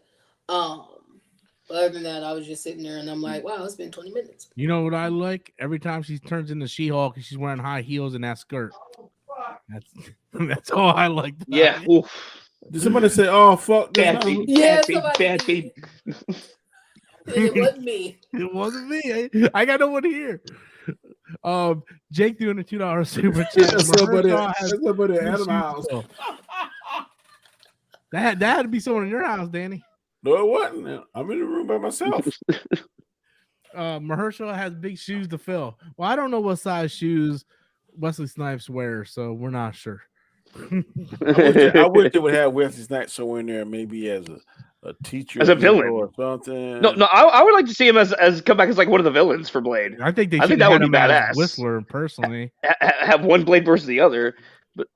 But other than that, I was just sitting there and I'm like, wow, it's been 20 minutes. You know what I like? Every time she turns into She-Hulk and she's wearing high heels and that skirt. That's all I like. Yeah. Did somebody say, "Oh fuck"? Bad baby. It wasn't me. It wasn't me. I got no one here. Jake doing a $2 super chat. Somebody at my house. That had to be someone in your house, Danny. No, it wasn't. I'm in the room by myself. Mahershala has big shoes to fill. Well, I don't know what size shoes Wesley Snipes wears, so we're not sure. I wish they would have Wesley Snipes somewhere in there, maybe as a teacher, as a villain or something. No, I would like to see him as come back as like one of the villains for Blade. I think that would be badass. Whistler, personally, have one Blade versus the other, but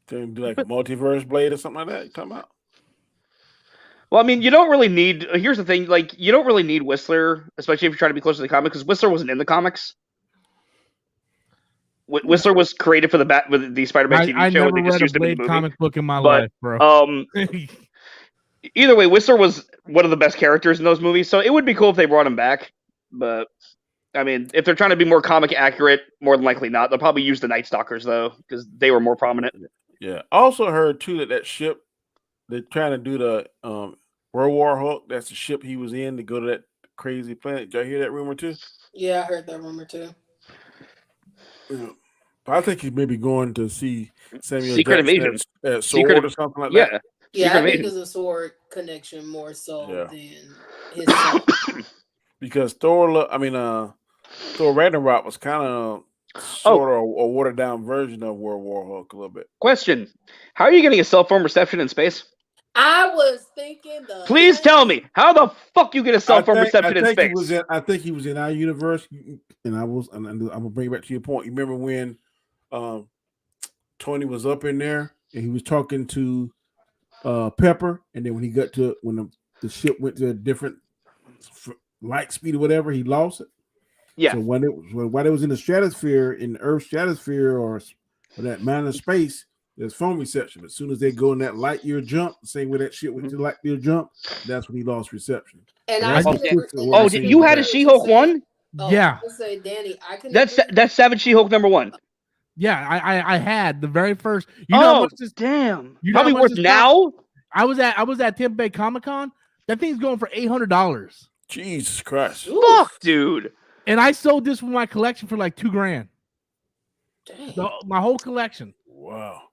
then do like a multiverse Blade or something like that. You talking about? Well, I mean, you don't really need. Here's the thing: like, you don't really need Whistler, especially if you're trying to be close to the comic, because Whistler wasn't in the comics. Whistler was created for the Spider-Man TV show. I never read a Blade comic book in my life, bro. Either way, Whistler was one of the best characters in those movies, so it would be cool if they brought him back. But I mean, if they're trying to be more comic accurate, more than likely not. They'll probably use the Night Stalkers though, because they were more prominent. Yeah. I also heard too that ship they're trying to do the World War Hulk. That's the ship he was in to go to that crazy planet. Did y'all hear that rumor too? Yeah, I heard that rumor too. Yeah. I think he's maybe going to see Samuel Secret Jackson Invasion at Sword or something like that. Yeah, I think it's a Sword connection more so than his son. Because Thor Ragnarok was kind of sort of a watered down version of World War Hulk a little bit. Question: how are you getting a cell phone reception in space? I was thinking Please tell me how the fuck you get a cell phone reception in space. I think he was in our universe, and I'm gonna bring it back to your point. You remember when Tony was up in there and he was talking to Pepper, and then when he got to the ship went to a different light speed or whatever, he lost it. Yeah. So while it was in the stratosphere, in the Earth's stratosphere or that minor space, there's phone reception. As soon as they go in that light year jump, the same way that shit went to light year jump, that's when he lost reception. And you had a She-Hulk 1? Yeah. I say, Danny, I can. That's Savage She-Hulk #1. Yeah, I had the very first. Damn! Probably worth now. I was at Tampa Bay Comic-Con. That thing's going for $800. Jesus Christ! Fuck, dude! And I sold this with my collection for like $2,000. Dang. My whole collection. Wow.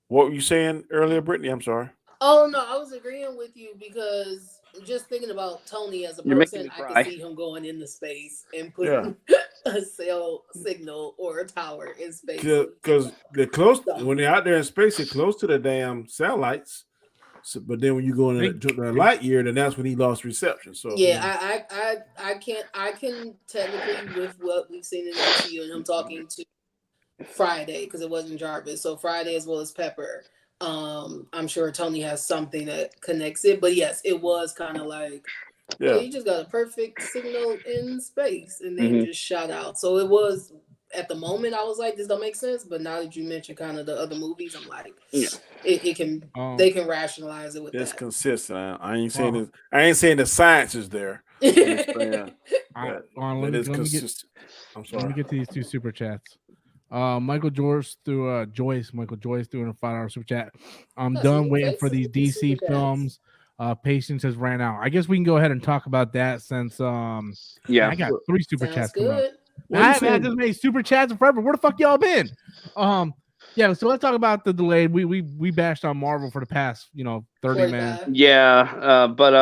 What were you saying earlier, Brittany? I'm sorry. Oh no, I was agreeing with you because just thinking about Tony as a person, I could see him going into space and putting a cell signal or a tower in space. Because they're close when they're out there in space, they're close to the damn satellites. So, but then when you go in the light year, then that's when he lost reception. So I can technically with what we've seen in the MCU and him talking to Friday because it wasn't Jarvis, so Friday as well as Pepper. I'm sure Tony has something that connects it, but yes, it was kind of like, you just got a perfect signal in space and then just shot out. So it was at the moment I was like, this don't make sense, but now that you mentioned kind of the other movies, I'm like, it can they can rationalize it with it's that. Consistent. I ain't saying this. I ain't saying the science is there. It is consistent. I'm sorry. Let me get to these two super chats. Michael Joyce through Michael Joyce doing a $5 super chat. I'm done waiting for these DC films. Patience has ran out. I guess we can go ahead and talk about that since I got 3 super chats coming up. I just made super chats forever. Where the fuck y'all been? Yeah, so let's talk about the delayed. We bashed on Marvel for the past 30 minutes. Yeah, but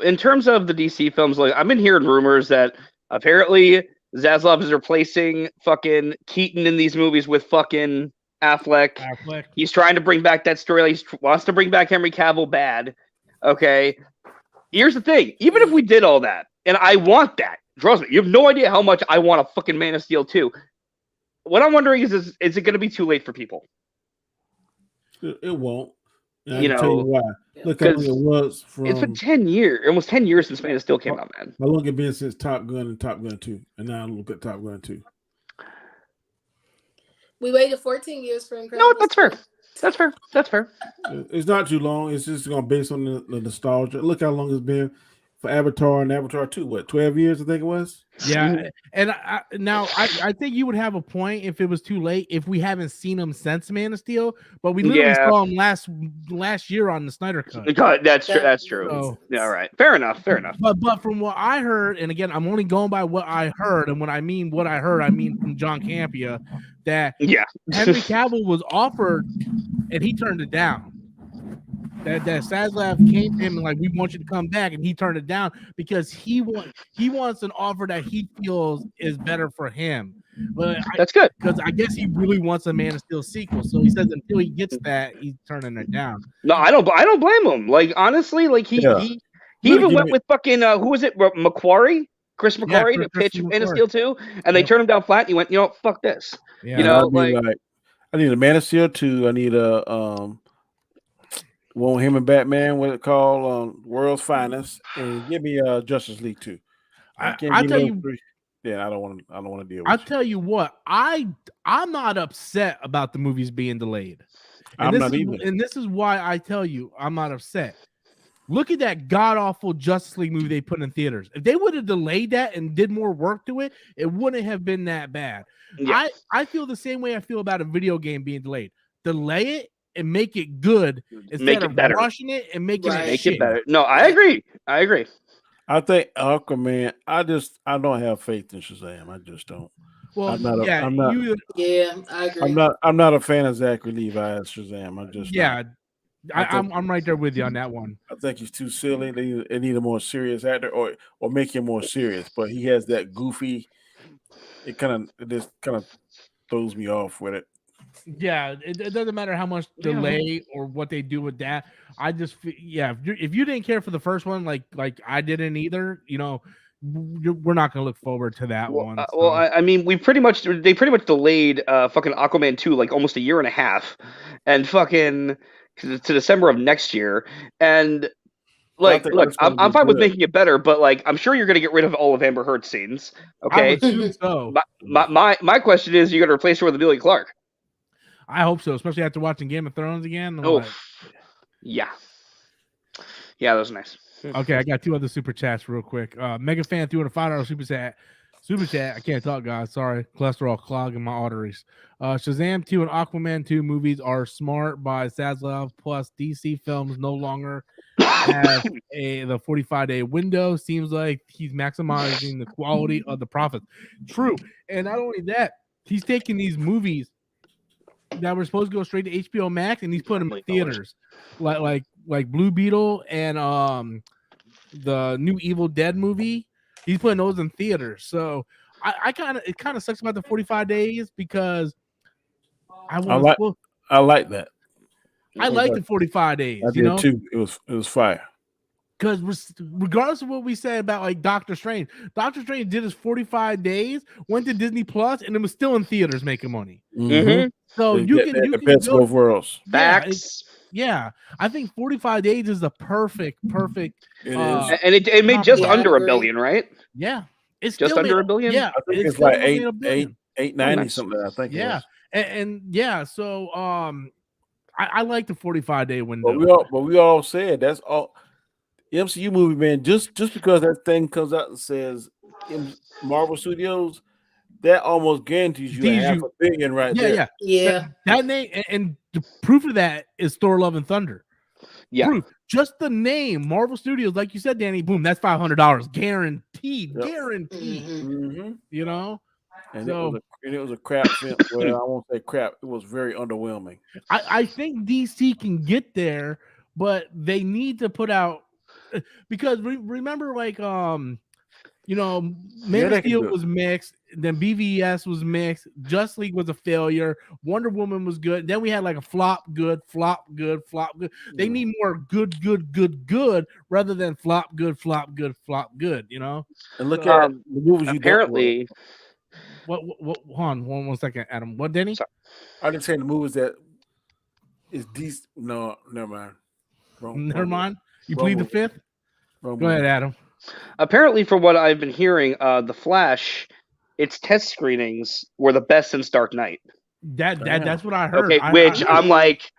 in terms of the DC films, like I've been hearing rumors that apparently Zaslav is replacing fucking Keaton in these movies with fucking Affleck. He's trying to bring back that story. He wants to bring back Henry Cavill bad. Okay, here's the thing: even if we did all that, and I want that, trust me, you have no idea how much I want a fucking Man of Steel 2. What I'm wondering is it going to be too late for people? It won't. You know, tell you why. Look how long it was from. It's been 10 years, almost 10 years since Man of Steel came out, man. How long it been since Top Gun and Top Gun 2? And now look at Top Gun 2. We waited 14 years for Incredible. No, that's fair. That's fair. That's fair. It's not too long. It's just going to based on the nostalgia. Look how long it's been for Avatar and Avatar 2. What, 12 years, I think it was? Yeah. And I think you would have a point if it was too late, if we haven't seen him since Man of Steel, but we literally saw him last year on the Snyder Cut. That's true. That's true. So, yeah, all right. Fair enough. Fair enough. But from what I heard, and again, I'm only going by what I heard, and when I mean what I heard, I mean from John Campea, that Henry Cavill was offered and he turned it down. That Zaslav came to him and like, we want you to come back, and he turned it down because he wants an offer that he feels is better for him. But that's good because I guess he really wants a Man of Steel sequel. So he says until he gets that, he's turning it down. No, I don't blame him. Like honestly, like he even went with fucking who was it? Macquarie, Chris Macquarie to pitch Man of Steel 2, and they turned him down flat. And he went, fuck this. Yeah. You know, like I need a Man of Steel 2. I need a one him and Batman, what it called, World's Finest, and give me Justice League 2. I'll tell you. Yeah, I don't want to deal with. I'll tell you what, I'm not upset about the movies being delayed. I'm not either. And this is why I tell you I'm not upset. Look at that god awful Justice League movie they put in theaters. If they would have delayed that and did more work to it, it wouldn't have been that bad. Yeah. I feel the same way I feel about a video game being delayed. Delay it and make it good instead of rushing it and making it better. No, I agree. I think Aquaman. I don't have faith in Shazam. I just don't. Well, I agree. I'm not a fan of Zachary Levi as Shazam. I just I'm right there with you on that one. I think he's too silly. They need a more serious actor or make him more serious. But he has that goofy. It just kind of throws me off with it. Yeah, it doesn't matter how much delay or what they do with that. I just if you didn't care for the first one, like I didn't either, we're not gonna look forward to that one. So. Well, I mean, they pretty much delayed fucking Aquaman 2 like almost a year and a half, and fucking to December of next year. And like, look, I'm fine with making it better, but like, I'm sure you're gonna get rid of all of Amber Heard's scenes. Okay, I would assume so. My question is, you're gonna replace her with Amelia Clark? I hope so, especially after watching Game of Thrones again. Yeah, that was nice. Okay, I got two other super chats real quick. Mega Fan threw in a $5 super chat. I can't talk, guys. Sorry, cholesterol clogging my arteries. Shazam 2 and Aquaman 2 movies are smart by Zaslav. Plus, DC films no longer have the 45-day window. Seems like he's maximizing the quality of the profits. True, and not only that, he's taking these movies that were supposed to go straight to HBO Max, and he's putting them in theaters, like Blue Beetle and the new Evil Dead movie. He's putting those in theaters. So it kind of sucks about the 45 days because I like that. I like the 45 days. I did too. It was fire. Because regardless of what we said about like Doctor Strange did his 45 days, went to Disney Plus, and it was still in theaters making money. Mm-hmm. So you can best of both worlds. Facts. Yeah, I think 45 days is the perfect. It is. And it made just under $1 billion, right? Yeah, it's just under $1 billion. Yeah, I think it's like 890 something. I think. Yeah, and yeah. So I like the 45-day window. But we all said that's all. The MCU movie, man, just because that thing comes out and says Marvel Studios, that almost guarantees you $500 million right there. Yeah. That name, and the proof of that is Thor: Love and Thunder. Yeah. Proof. Just the name Marvel Studios, like you said, Danny. Boom, that's $500 guaranteed. Yep. Guaranteed. Mm-hmm. You know. And it was a crap film. Well, I won't say crap. It was very underwhelming. I think DC can get there, but they need to put out because remember like Man of Steel was mixed, then BVS was mixed, Justice League was a failure, Wonder Woman was good. Then we had like a flop good. They need more good rather than flop good. You know. And look at the movies apparently. What? Hold on, one second, Adam. What, Denny? I didn't say the movies that is decent. No, never mind. Never mind. You plead the fifth. Go ahead, Adam. Apparently, from what I've been hearing, The Flash, its test screenings were the best since Dark Knight. That's what I heard. Okay, I'm like,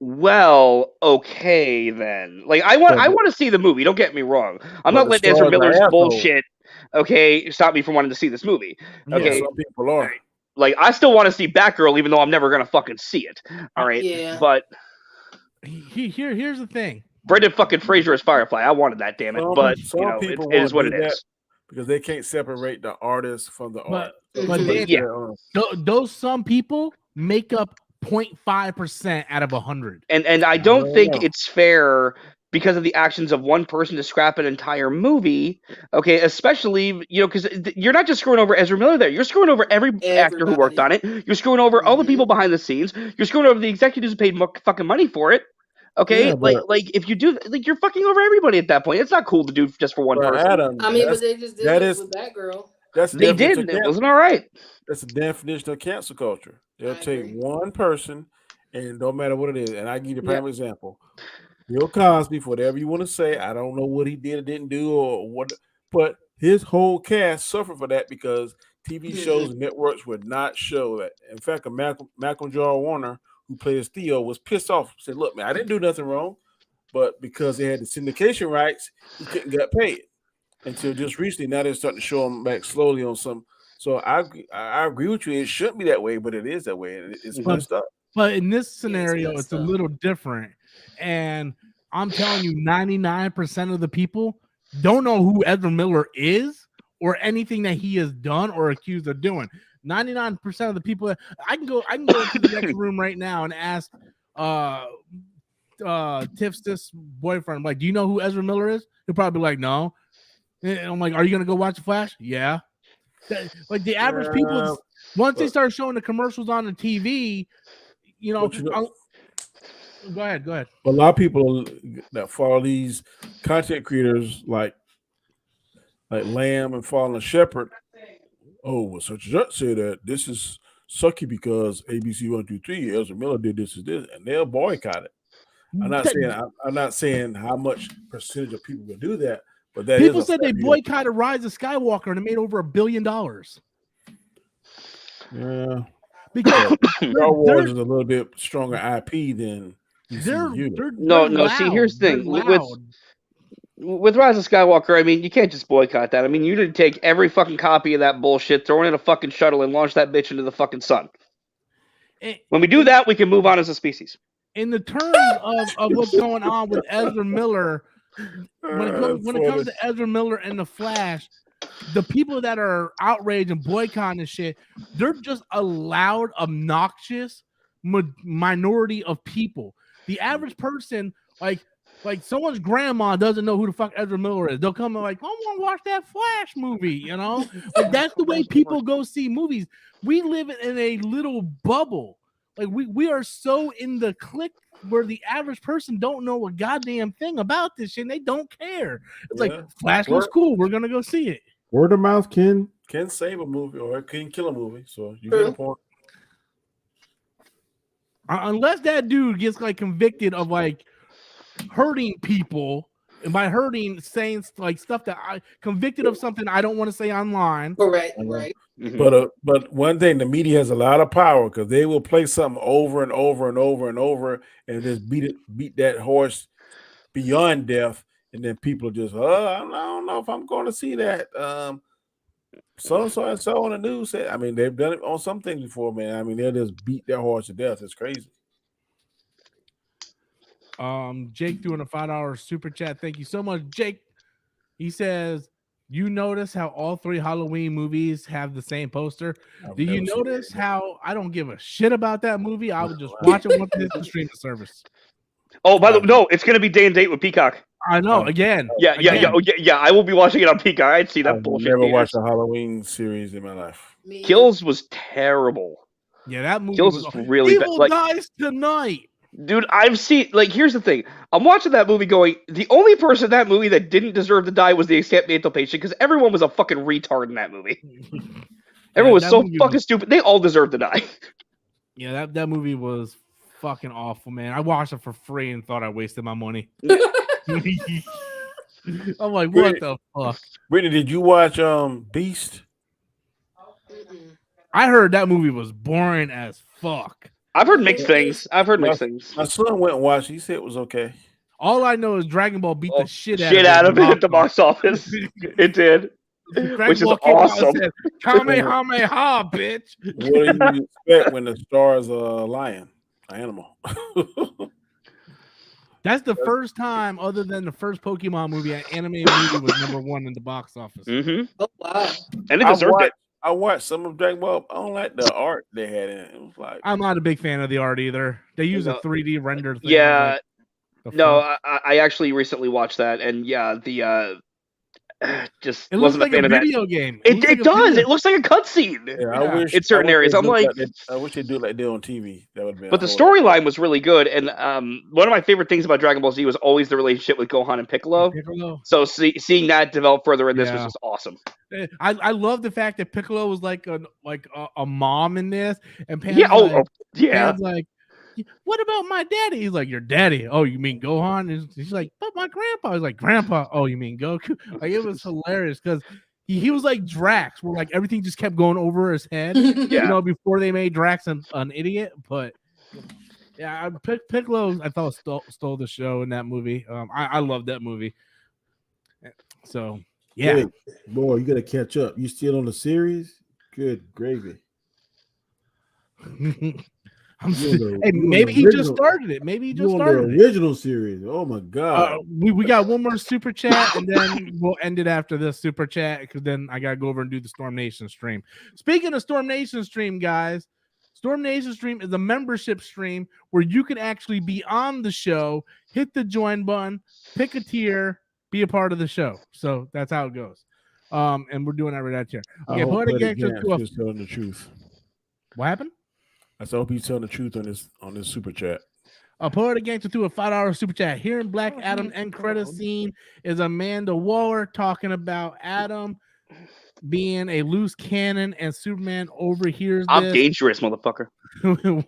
well, okay then. Like, I want to see the movie. Don't get me wrong. I'm not letting Ezra Miller's bullshit. Okay, stop me from wanting to see this movie. Okay, some people are. Like, I still want to see Batgirl, even though I'm never gonna fucking see it. All right, but here's the thing. Brendan fucking Fraser is Firefly. I wanted that, damn it. But it is what it is. Because they can't separate the artist from the art. But those some people make up 0.5% out of 100. And I don't think it's fair because of the actions of one person to scrap an entire movie. Okay, especially, because you're not just screwing over Ezra Miller there. You're screwing over every actor who worked on it. You're screwing over all the people behind the scenes. You're screwing over the executives who paid more fucking money for it. Okay, like if you do, like, you're fucking over everybody at that point. It's not cool to do just for one person. Adam, but they just did it with that girl. They did. It wasn't all right. That's the definition of cancel culture. They'll take one person, and no matter what it is. And I give you a prime example. Bill Cosby, for whatever you want to say, I don't know what he did or didn't do or what, but his whole cast suffered for that because TV shows and networks would not show that. In fact, Malcolm Jarrell Warner, who plays Theo, was pissed off. Said, "Look, man, I didn't do nothing wrong, but because they had the syndication rights, he couldn't get paid until just recently. Now they're starting to show him back slowly on some. So I agree with you. It shouldn't be that way, but it is that way, and it's messed up. But in this scenario, it's a little different. And I'm telling you, 99% of the people don't know who Ezra Miller is or anything that he has done or accused of doing. 99% of the people I can go into the next room right now and ask Tiff's boyfriend, like, do you know who Ezra Miller is? He'll probably be like, no. And I'm like, are you gonna go watch The Flash? Yeah. Like the average people, once they start showing the commercials on the TV, go ahead. A lot of people that follow these content creators like Lamb and Fallen Shepherd. Oh, well, such and such say that this is sucky because ABC 1, 2, 3, Ezra Miller did this and this, and they'll boycott it. I'm not saying how much percentage of people will do that, but that people said they boycotted Rise of Skywalker and it made over $1 billion. Yeah, because Star Wars is a little bit stronger IP than they're no. Loud. See, here's the thing with Rise of Skywalker. I mean, you can't just boycott that. I mean, you need to take every fucking copy of that bullshit, throw it in a fucking shuttle, and launch that bitch into the fucking sun. When we do that, we can move on as a species. In the terms of what's going on with Ezra Miller, when it comes to Ezra Miller and The Flash, the people that are outraged and boycotting and shit, they're just a loud, obnoxious minority of people. The average person, like someone's grandma doesn't know who the fuck Ezra Miller is. They'll come and like, I want to watch that Flash movie, Like, that's the way people go see movies. We live in a little bubble. Like we are so in the clique where the average person don't know a goddamn thing about this shit and they don't care. It's like Flash looks cool. We're gonna go see it. Word of mouth can save a movie or it can kill a movie. So you get a point. Unless that dude gets like convicted of like hurting people, and by hurting, saying like stuff that I convicted of something I don't want to say online. Right. Mm-hmm. But one thing, the media has a lot of power because they will play something over and over and over and over and just beat that horse beyond death, and then people just, I don't know if I'm going to see that. So and so on the news said, I mean, they've done it on some things before, man. I mean, they'll just beat their horse to death. It's crazy. Jake doing a $5 super chat. Thank you so much, Jake. He says, You notice how all 3 Halloween movies have the same poster? Do you notice how I don't give a shit about that movie? I would just watch it once it's the streaming service. Oh, by the way, no, it's gonna be day and date with Peacock. I know. Again. Yeah. I will be watching it on Peacock. I'd see that bullshit. I've never watched a Halloween series in my life. Kills was terrible. Yeah, that movie was really bad. Evil dies tonight. Dude, I've seen, like, here's the thing. I'm watching that movie going, the only person in that movie that didn't deserve to die was the escape mental patient, because everyone was a fucking retard in that movie. Everyone was so fucking stupid. They all deserved to die. Yeah, that movie was fucking awful, man. I watched it for free and thought I wasted my money. I'm like, what the fuck? Brittany, did you watch Beast? I heard that movie was boring as fuck. I've heard mixed things. My son went and watched it. He said it was okay. All I know is Dragon Ball beat the shit out of it at the box office. It did. Which is awesome. Said, Kamehameha, bitch. What do you expect when the star is a lion, an animal? That's the first time, other than the first Pokemon movie, an animated movie was #1 in the box office. Mm-hmm. Oh wow! And it deserved it. I watched some of Dragon Ball. I don't like the art they had in it. It was like, I'm not a big fan of the art either. They use a 3D render thing. Yeah. I actually recently watched that, and yeah, the just it wasn't looks like a fan a of that. video game. It does. It looks like a cutscene. Yeah, I wish in certain areas. I'm like, I wish they do it like they do on TV. That would have been. But the storyline was really good, and one of my favorite things about Dragon Ball Z was always the relationship with Gohan and Piccolo. So seeing that develop further in this was just awesome. I love the fact that Piccolo was like a mom in this, and Pan's Pan's like, what about my daddy? He's like, your daddy? Oh, you mean Gohan? He's like, but my grandpa. He's like, grandpa? Oh, you mean Goku? Like, it was hilarious because he was like Drax, where like everything just kept going over his head. You know, before they made Drax an idiot. But yeah, Piccolo, I thought stole the show in that movie. I love that movie. So yeah, hey, boy, you gotta catch up. You still on the series? Good gravy. Hey, maybe he just started it. Maybe he just started the original series. Oh my god! We got one more super chat, and then we'll end it after this super chat because then I gotta go over and do the Storm Nation stream. Speaking of Storm Nation stream, guys, Storm Nation stream is a membership stream where you can actually be on the show, hit the join button, pick a tier, be a part of the show. So that's how it goes. And we're doing that right out here. Okay, telling the truth. What happened? I hope he's telling the truth on this super chat. A Poetic Gangster to a $5 super chat. Here in Black Adam end credit scene is Amanda Waller talking about Adam being a loose cannon, and Superman overhears I'm dangerous, motherfucker.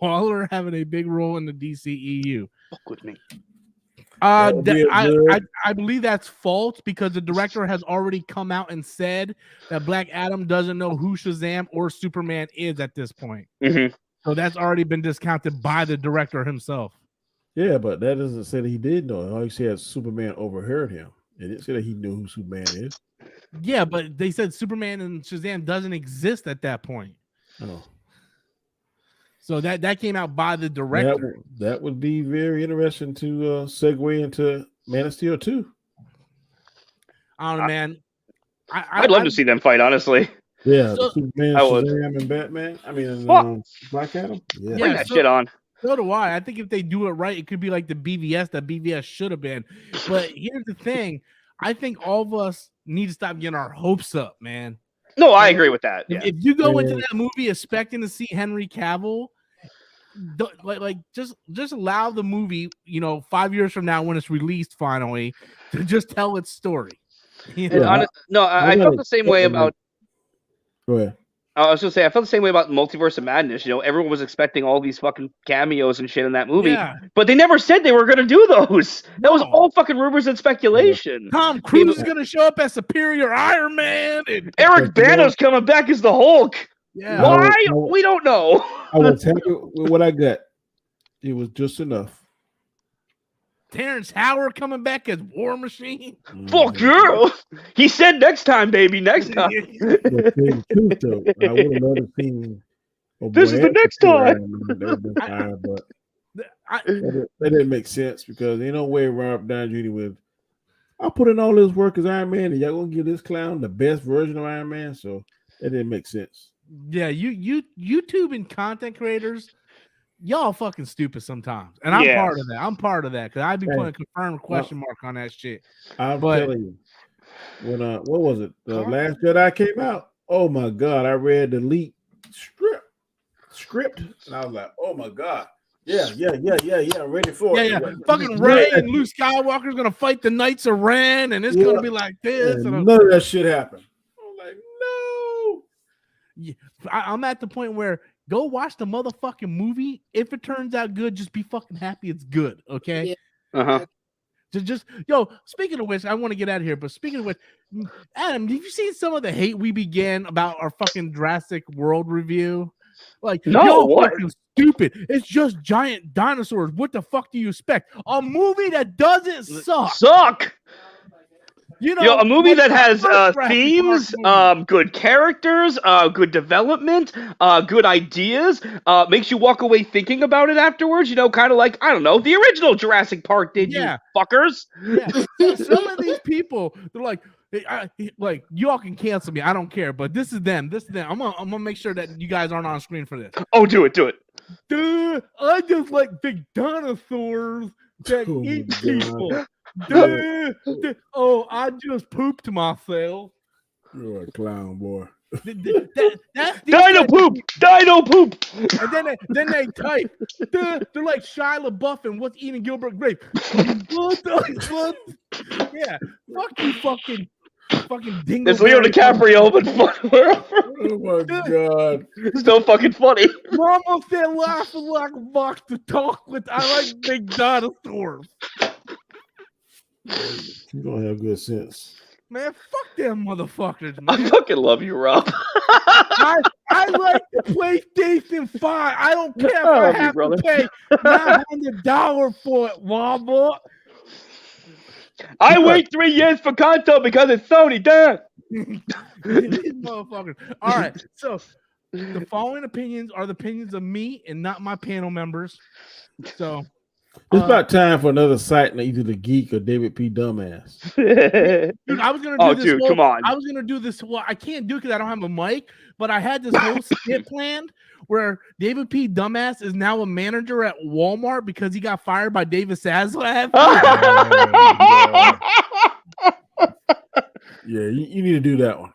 Waller having a big role in the DCEU. Fuck with me. I believe that's false because the director has already come out and said that Black Adam doesn't know who Shazam or Superman is at this point. Mm-hmm. So that's already been discounted by the director himself. Yeah, but that doesn't say that he did know. All he said Superman overheard him. It didn't say that he knew who Superman is. Yeah, but they said Superman and Shazam doesn't exist at that point. Oh. So that came out by the director. That would be very interesting to segue into Man of Steel 2. I don't know, man. I'd love to see them fight, honestly. Yeah, Superman, Shazam, and Batman. I mean, Black Adam. Yeah, bring that shit on. So do I. I think if they do it right, it could be like the BVS that BVS should have been. But here's the thing. I think all of us need to stop getting our hopes up, man. No, I agree with that. Yeah. If you go into that movie expecting to see Henry Cavill, just allow the movie, 5 years from now when it's released finally, to just tell its story. I felt the same way about. Go ahead. I was gonna say I felt the same way about Multiverse of Madness. Everyone was expecting all these fucking cameos and shit in that movie, but they never said they were gonna do those. That was all fucking rumors and speculation. Tom Cruise is gonna show up as Superior Iron Man, and Eric Bana's coming back as the Hulk. Yeah. Why? We don't know. I was happy with what I got. It was just enough. Terrence Howard coming back as War Machine. Fuck you! He said next time, baby. Next time. I would have loved to see. This is the next time. But that didn't make sense because ain't no way Robert Downey Jr. would I put in all this work as Iron Man, and y'all gonna give this clown the best version of Iron Man? So that didn't make sense. Yeah, YouTube and content creators, y'all fucking stupid sometimes, and I'm part of that. I'm part of that because I'd be putting a confirmed question mark on that shit. I'm telling you, when what was it? The Last Jedi came out. Oh my god, I read the leak script, and I was like, oh my god, yeah, ready for it. Yeah. Fucking Rey and Luke Skywalker's gonna fight the Knights of Ren, and it's gonna be like this. And none of that shit happened. I'm like, no. Yeah, I'm at the point where go watch the motherfucking movie. If it turns out good, just be fucking happy it's good. Okay. Yeah. Just speaking of which, I want to get out of here. But speaking of which, Adam, have you seen some of the hate we began about our fucking Jurassic World review? Like, no, what? Fucking stupid. It's just giant dinosaurs. What the fuck do you expect? A movie that doesn't suck. You know, a movie that has themes, good characters, good development, good ideas, makes you walk away thinking about it afterwards. You know, kind of like, I don't know, the original Jurassic Park did, you fuckers. Yeah. Some of these people, they're like, y'all can cancel me. I don't care. But this is them. I'm gonna make sure that you guys aren't on screen for this. Oh, do it. Dude, I just like big dinosaurs that eat people. Dude, I just pooped myself. You're a clown, boy. That's Dino poop. And then they type. They're like Shia LaBeouf and What's Eating Gilbert Grape. Yeah, fuck you, fucking dingo. It's Leo DiCaprio, but oh my god, it's so fucking funny. Mama said laughing like a box to talk with. I like big dinosaurs. You don't have good sense, man. Fuck them motherfuckers, man. I fucking love you, Rob. I like the PlayStation 5. I don't care if I have to pay $900 for it, Wobble. I wait 3 years for Kanto because it's Sony, damn. These motherfuckers. All right, so the following opinions are the opinions of me and not my panel members. So it's about time for another site like either the Geek or David P. Dumbass. Dude, I was gonna do this. Dude, come on. I was gonna do this. Well, I can't do it because I don't have a mic. But I had this whole skit planned where David P. Dumbass is now a manager at Walmart because he got fired by David Zaslav. Yeah, you need to do that one.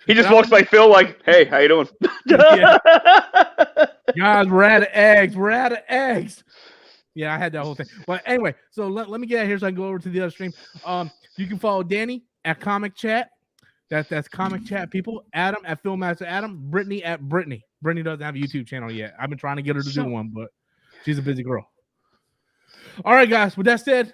He just walks by Phil like, hey, how you doing? Guys, we're out of eggs. Yeah, I had that whole thing. But anyway, so let me get out here so I can go over to the other stream. You can follow Danny at Comic Chat. That's Comic Chat people. Adam at Filmmaster Adam. Brittany at Brittany. Brittany doesn't have a YouTube channel yet. I've been trying to get her to do one, but she's a busy girl. All right, guys. With that said,